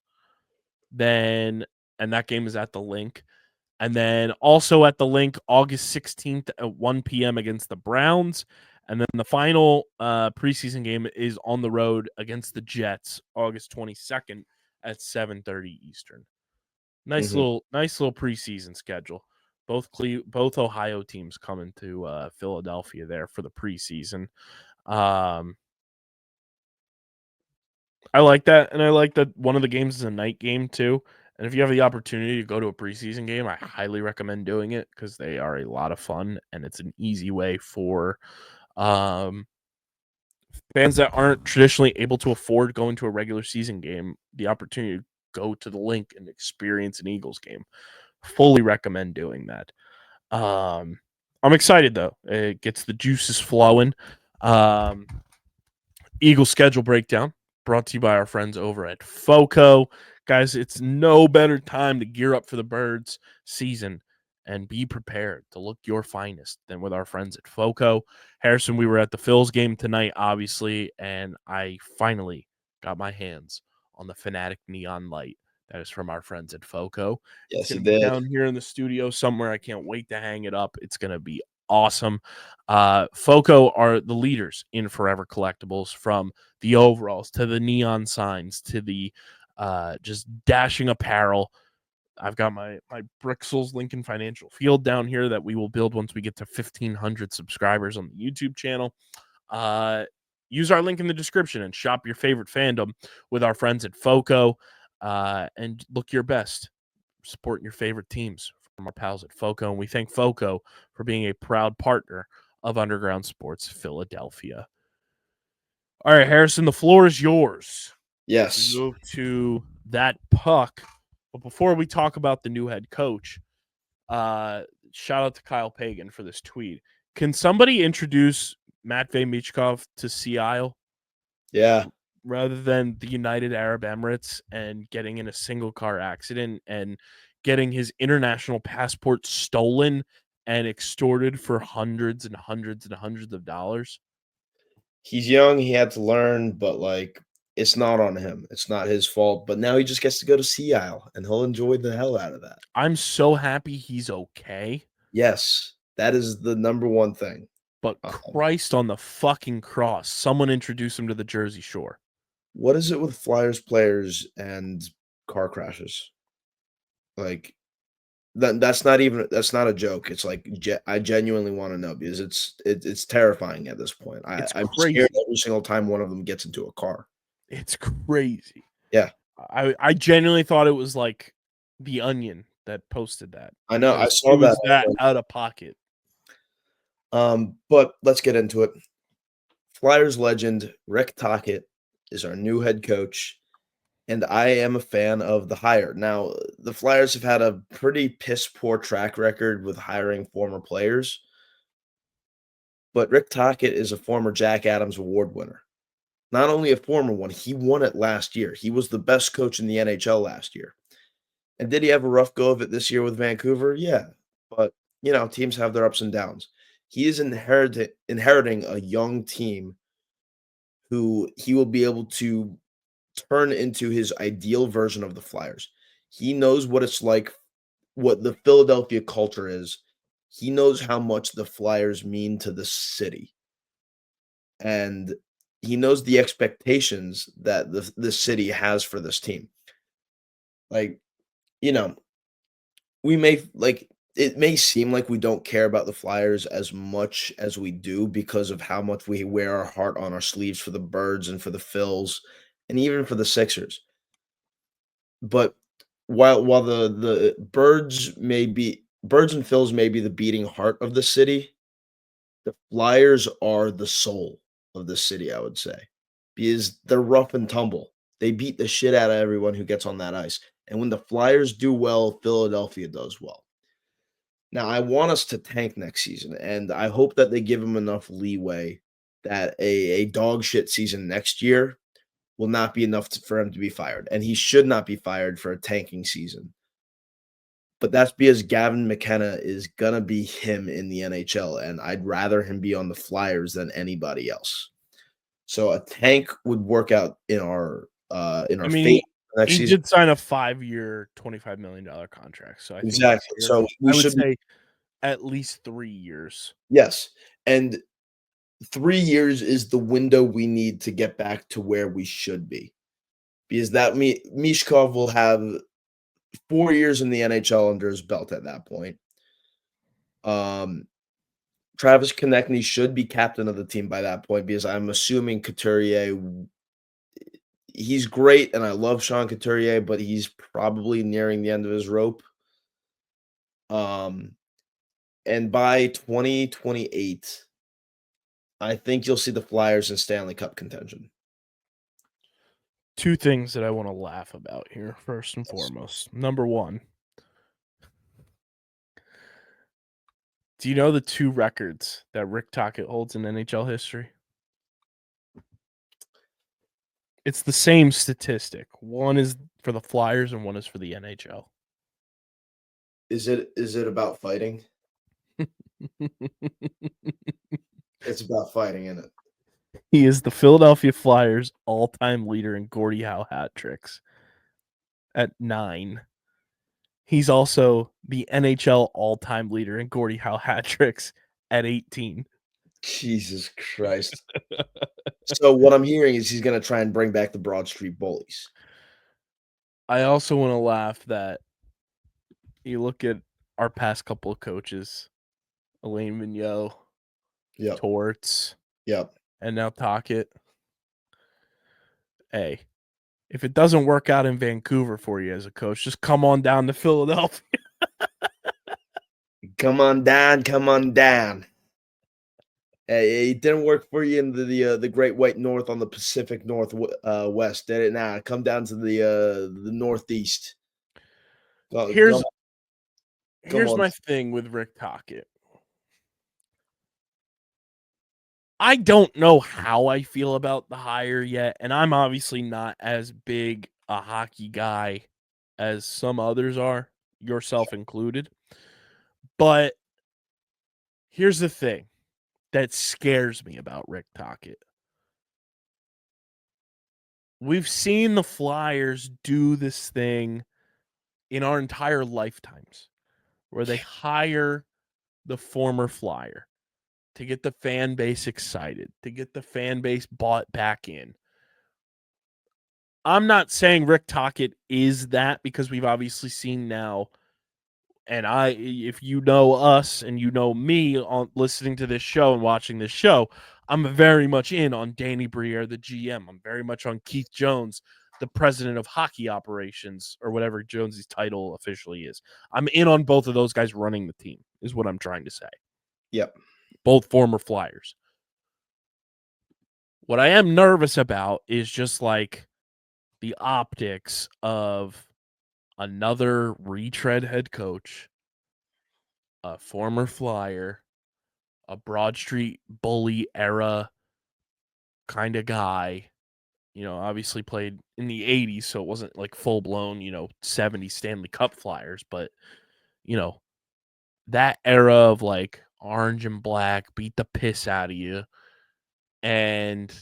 And that game is at the Link. And then also at the Link, August 16th at 1 p.m. against the Browns. And then the final preseason game is on the road against the Jets, August 22nd at 7:30 Eastern. Nice little preseason schedule. Both Ohio teams coming to Philadelphia there for the preseason. I like that, and I like that one of the games is a night game too. And if you have the opportunity to go to a preseason game, I highly recommend doing it because they are a lot of fun, and it's an easy way for fans that aren't traditionally able to afford going to a regular season game the opportunity to go to the Link and experience an Eagles game. Fully recommend doing that. I'm excited though. It gets the juices flowing. Eagles schedule breakdown brought to you by our friends over at FOCO. Guys, it's no better time to gear up for the Birds season and be prepared to look your finest than with our friends at FOCO. Harrison, we were at the Phillies game tonight, obviously, and I finally got my hands on the Fanatic Neon Light that is from our friends at FOCO. Yes, It's going it to be did. down here in the studio somewhere. I can't wait to hang it up. It's going to be awesome. FOCO are the leaders in forever collectibles, from the overalls to the neon signs to the just dashing apparel. I've got my Brixels Lincoln Financial Field down here that we will build once we get to 1,500 subscribers on the YouTube channel. Use our link in the description and shop your favorite fandom with our friends at FOCO, and look your best supporting your favorite teams from our pals at FOCO. And we thank FOCO for being a proud partner of Underground Sports Philadelphia. All right, Harrison, the floor is yours. Yes. We move to that puck. But before we talk about the new head coach, shout out to Kyle Pagan for this tweet. Can somebody introduce Matvey Michkov to Sea Isle? Yeah. Rather than the United Arab Emirates and getting in a single car accident and getting his international passport stolen and extorted for hundreds and hundreds and hundreds of dollars. He's young, he had to learn, but like it's not on him. It's not his fault. But now he just gets to go to Sea Isle and he'll enjoy the hell out of that. I'm so happy he's okay. Yes, that is the number one thing. But Christ on the fucking cross, someone introduce him to the Jersey Shore. What is it with Flyers players and car crashes? Like that's not a joke. It's like I genuinely want to know because it's terrifying at this point. I'm scared every single time one of them gets into a car. It's crazy. Yeah. I genuinely thought it was like The Onion that posted that. I know. I saw that. That out of pocket. But let's get into it. Flyers legend Rick Tocchet is our new head coach, and I am a fan of the hire. Now, the Flyers have had a pretty piss-poor track record with hiring former players, but Rick Tocchet is a former Jack Adams Award winner. Not only a former one, he won it last year. He was the best coach in the NHL last year. And did he have a rough go of it this year with Vancouver? Yeah, but, teams have their ups and downs. He is inheriting a young team who he will be able to turn into his ideal version of the Flyers. He knows what it's like, what the Philadelphia culture is. He knows how much the Flyers mean to the city. And he knows the expectations that the city has for this team. It may seem like we don't care about the Flyers as much as we do because of how much we wear our heart on our sleeves for the Birds and for the Phils and even for the Sixers. But while the Birds and Phils may be the beating heart of the city, the Flyers are the soul of the city, I would say, because they're rough and tumble. They beat the shit out of everyone who gets on that ice. And when the Flyers do well, Philadelphia does well. Now, I want us to tank next season, and I hope that they give them enough leeway that a dog shit season next year will not be enough for him to be fired, and he should not be fired for a tanking season. But that's because Gavin McKenna is gonna be him in the NHL, and I'd rather him be on the Flyers than anybody else. So a tank would work out in our fate next he season. did sign a 5-year, $25 million contract. So I think Exactly. So we I would should say at least 3 years. yes, and 3 years is the window we need to get back to where we should be, because that Mishkov will have 4 years in the NHL under his belt at that point. Travis Konechny should be captain of the team by that point, because I'm assuming Couturier, he's great, and I love Sean Couturier, but he's probably nearing the end of his rope. And by 2028, I think you'll see the Flyers in Stanley Cup contention. 2 things that I want to laugh about here, first and foremost. Number 1. Do you know the 2 records that Rick Tocchet holds in NHL history? It's the same statistic. One is for the Flyers and one is for the NHL. Is it about fighting? It's about fighting, isn't it? He is the Philadelphia Flyers all-time leader in Gordie Howe hat tricks at 9. He's also the NHL all-time leader in Gordie Howe hat tricks at 18. Jesus Christ. So what I'm hearing is he's going to try and bring back the Broad Street Bullies. I also want to laugh that you look at our past couple of coaches, Alain Vigneault, Yep. Torts, Yep. and now Tocchet. Hey, if it doesn't work out in Vancouver for you as a coach, just come on down to Philadelphia. Come on down, come on down. Hey, it didn't work for you in the Great White North on the Pacific Northwest, did it? Nah, come down to the Northeast. Here's on. my thing with Rick Tocchet. I don't know how I feel about the hire yet, and I'm obviously not as big a hockey guy as some others are, yourself included. But here's the thing that scares me about Rick Tocchet. We've seen the Flyers do this thing in our entire lifetimes where they hire the former Flyer to get the fan base excited, to get the fan base bought back in. I'm not saying Rick Tocchet is that, because we've obviously seen now, and if you know us and you know me on listening to this show and watching this show, I'm very much in on Danny Briere, the GM. I'm very much on Keith Jones, the president of hockey operations, or whatever Jones's title officially is. I'm in on both of those guys running the team, is what I'm trying to say. Yep. Both former Flyers. What I am nervous about is just like the optics of another retread head coach, a former Flyer, a Broad Street Bully era kind of guy. You know, obviously played in the 80s, so it wasn't like full-blown, 70s Stanley Cup Flyers, but, that era of like orange and black, beat the piss out of you. And,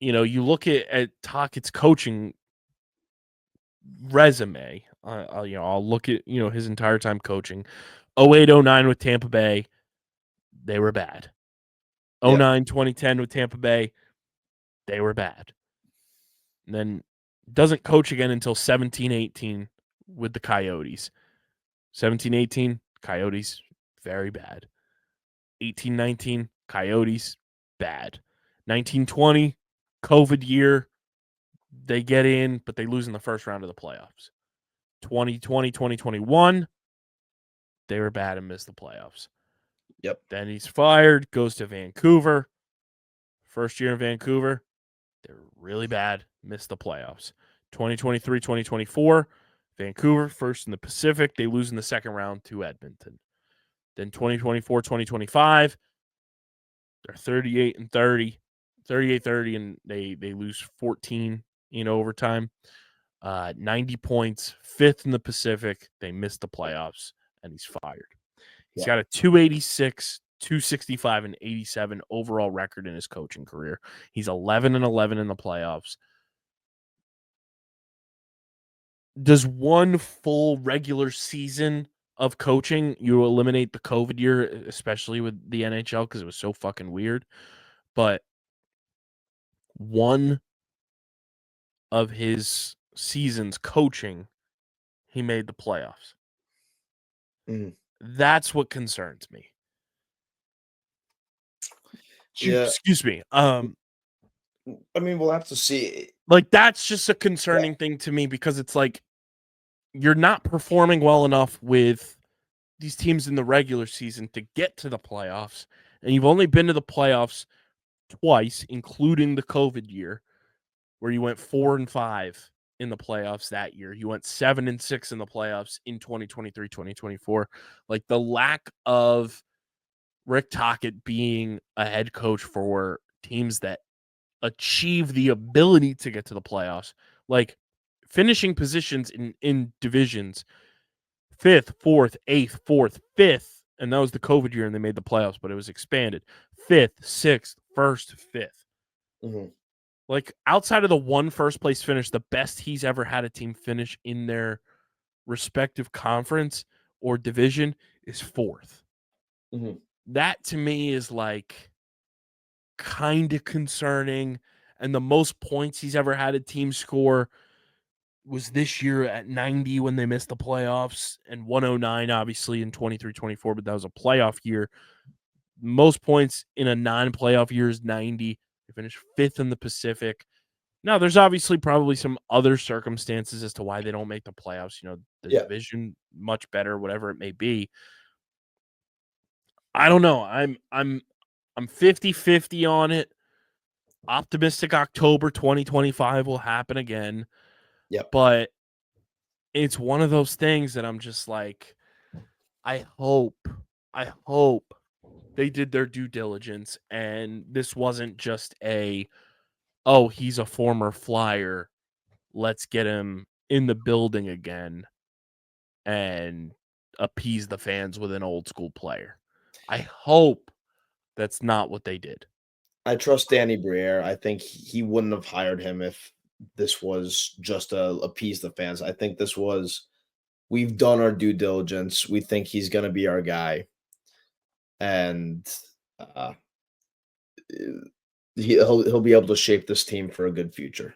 you look at Tocchet's coaching resume. I'll look at, his entire time coaching. 08-09 with Tampa Bay, they were bad. 09-2010 with Tampa Bay, they were bad. And then doesn't coach again until 17-18 with the Coyotes. 17-18, Coyotes, very bad. 18-19, Coyotes, bad. 19-20, COVID year, they get in, but they lose in the first round of the playoffs. 2020, 2021, they were bad and missed the playoffs. Yep. Then he's fired, goes to Vancouver. First year in Vancouver, they're really bad, missed the playoffs. 2023, 2024, Vancouver, first in the Pacific. They lose in the second round to Edmonton. Then 2024, 2025, they're 38-30. 38-30, and they lose 14 in overtime. 90 points, 5th in the Pacific. They missed the playoffs, and he's fired. He's got a 286, 265, and 87 overall record in his coaching career. He's 11-11 in the playoffs. Does one full regular season of coaching, you eliminate the COVID year, especially with the NHL because it was so fucking weird, but one of his seasons coaching, he made the playoffs. That's what concerns me. Yeah. Excuse me. I mean, we'll have to see. Like, that's just a concerning thing to me because it's like you're not performing well enough with these teams in the regular season to get to the playoffs, and you've only been to the playoffs twice, including the COVID year, where you went 4-5 in the playoffs that year. You went 7-6 in the playoffs in 2023, 2024. Like, the lack of Rick Tocchet being a head coach for teams that achieve the ability to get to the playoffs, like finishing positions in divisions 5th, 4th, 8th, 4th, 5th, and that was the COVID year and they made the playoffs, but it was expanded. 5th, 6th, 1st, 5th. Like, outside of the one first place finish, the best he's ever had a team finish in their respective conference or division is 4th. That to me is like kind of concerning. And the most points he's ever had a team score was this year at 90 when they missed the playoffs, and 109 obviously in 23-24, but that was a playoff year. Most points in a non-playoff year is 90. They finished 5th in the Pacific. Now, there's obviously probably some other circumstances as to why they don't make the playoffs. You know, the division much better, whatever it may be. I don't know. I'm 50-50 on it. Optimistic October 2025 will happen again. But it's one of those things that I'm just like, I hope they did their due diligence and this wasn't just he's a former Flyer, let's get him in the building again and appease the fans with an old school player. I hope that's not what they did. I trust Danny Briere. I think he wouldn't have hired him if this was just to appease the fans. I think this was, we've done our due diligence. We think he's going to be our guy. And he'll be able to shape this team for a good future.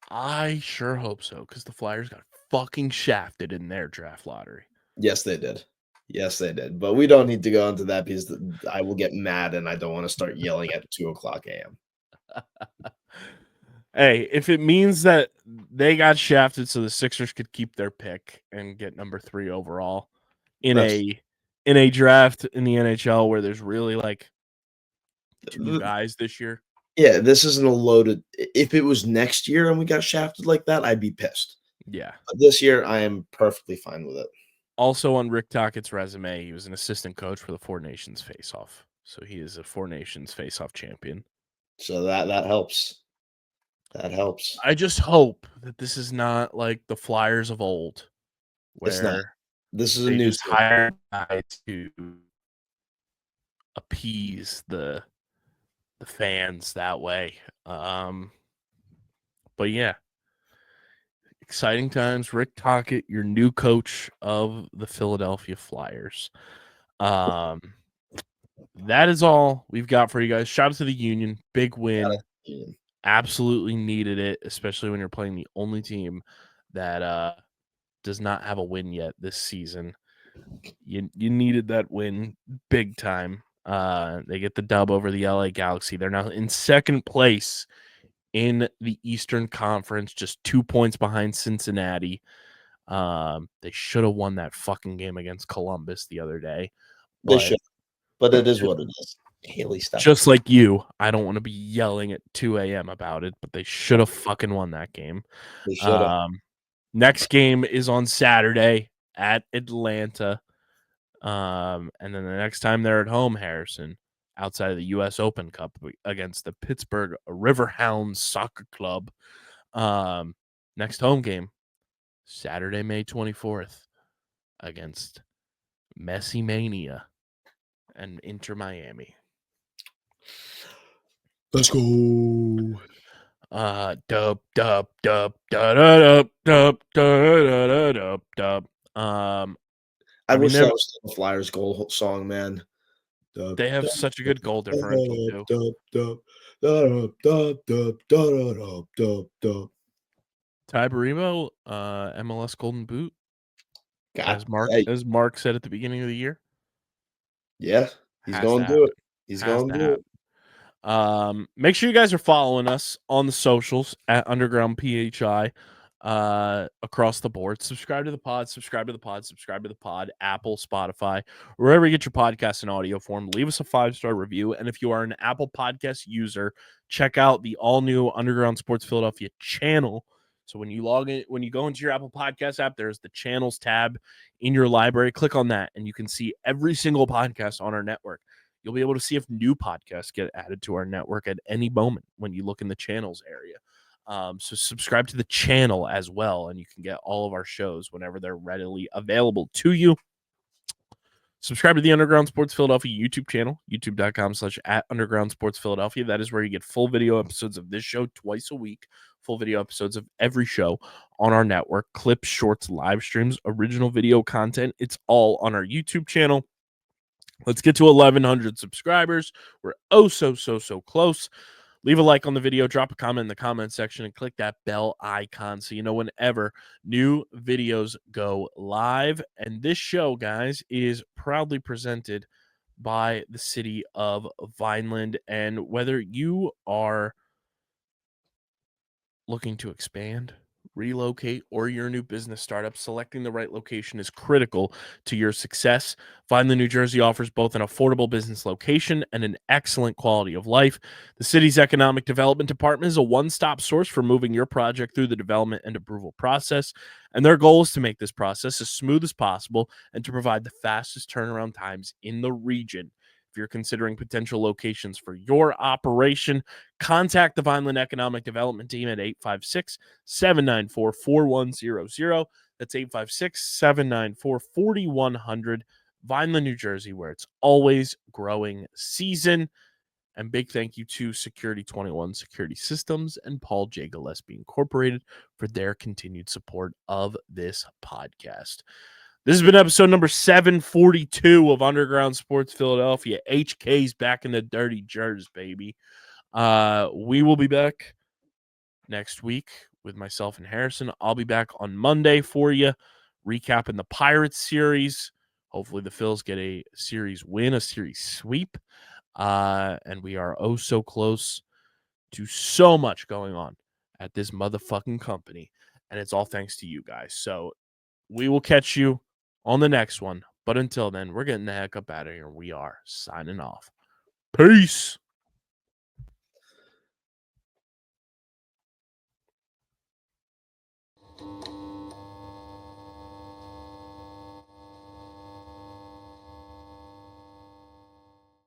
I sure hope so, because the Flyers got fucking shafted in their draft lottery. Yes, they did. Yes, they did. But we don't need to go into that because I will get mad and I don't want to start yelling at 2:00 a.m. Hey, if it means that they got shafted so the Sixers could keep their pick and get number 3 overall in a draft in the NHL where there's really like 2 guys this year. Yeah, this isn't a loaded. If it was next year and we got shafted like that, I'd be pissed. Yeah. But this year, I am perfectly fine with it. Also on Rick Tocchet's resume, he was an assistant coach for the Four Nations Face-Off. So he is a Four Nations Face-Off champion. So that helps. That helps. I just hope that this is not like the Flyers of old. It's not. This is a they new just hired a guy to appease the fans that way. But yeah. Exciting times. Rick Tocchet, your new coach of the Philadelphia Flyers. That is all we've got for you guys. Shout out to the Union. Big win. Absolutely needed it, especially when you're playing the only team that does not have a win yet this season. You needed that win big time. They get the dub over the LA Galaxy. They're now in second place in the Eastern Conference, just 2 points behind Cincinnati. They should have won that fucking game against Columbus the other day. They should, but it is what it is. Haley, stop. Just like you, I don't want to be yelling at 2 a.m. about it, but they should have fucking won that game. They should have. Next game is on Saturday at Atlanta. And then the next time they're at home, Harrison, outside of the U.S. Open Cup against the Pittsburgh Riverhounds Soccer Club. Next home game, Saturday, May 24th, against Messi Mania and Inter Miami. Let's go. Dub dub dub dub dub dub dub dub dub. I wish that was the Flyers goal song, man. They have such a good goal differential too. Ty Barimo, MLS Golden Boot, as Mark said at the beginning of the year. Yeah, he's going to do it. He's going to do it. Make sure you guys are following us on the socials at Underground PHI across the board. Subscribe to the pod, Apple, Spotify, wherever you get your podcasts in audio form. Leave us a 5-star review. And if you are an Apple Podcast user, check out the all-new Underground Sports Philadelphia channel. So when you log in, when you go into your Apple Podcast app, there's the channels tab in your library. Click on that, and you can see every single podcast on our network. You'll be able to see if new podcasts get added to our network at any moment when you look in the channels area. So subscribe to the channel as well, and you can get all of our shows whenever they're readily available to you. Subscribe to the Underground Sports Philadelphia YouTube channel, youtube.com/@UndergroundSportsPhiladelphia. That is where you get full video episodes of this show twice a week, full video episodes of every show on our network, clips, shorts, live streams, original video content. It's all on our YouTube channel. Let's get to 1,100 subscribers. We're so close. Leave a like on the video, drop a comment in the comment section, and click that bell icon so you know whenever new videos go live. And this show, guys, is proudly presented by the city of Vineland. And whether you are looking to expand, relocate, or your new business startup, selecting the right location is critical to your success. Vineland, New Jersey offers both an affordable business location and an excellent quality of life. The city's economic development department is a one-stop source for moving your project through the development and approval process, and their goal is to make this process as smooth as possible and to provide the fastest turnaround times in the region. If you're considering potential locations for your operation, contact the Vineland Economic Development Team at 856-794-4100. That's 856-794-4100. Vineland, New Jersey, where it's always growing season. And big thank you to Security 21 Security Systems and Paul J. Gillespie Incorporated for their continued support of this podcast. This has been episode number 742 of Underground Sports Philadelphia. HK's back in the dirty jers, baby. We will be back next week with myself and Harrison. I'll be back on Monday for you, recapping the Pirates series. Hopefully the Phils get a series win, a series sweep. And we are so close to so much going on at this motherfucking company. And it's all thanks to you guys. So we will catch you on the next one. But until then, we're getting the heck up out of here. We are signing off. Peace.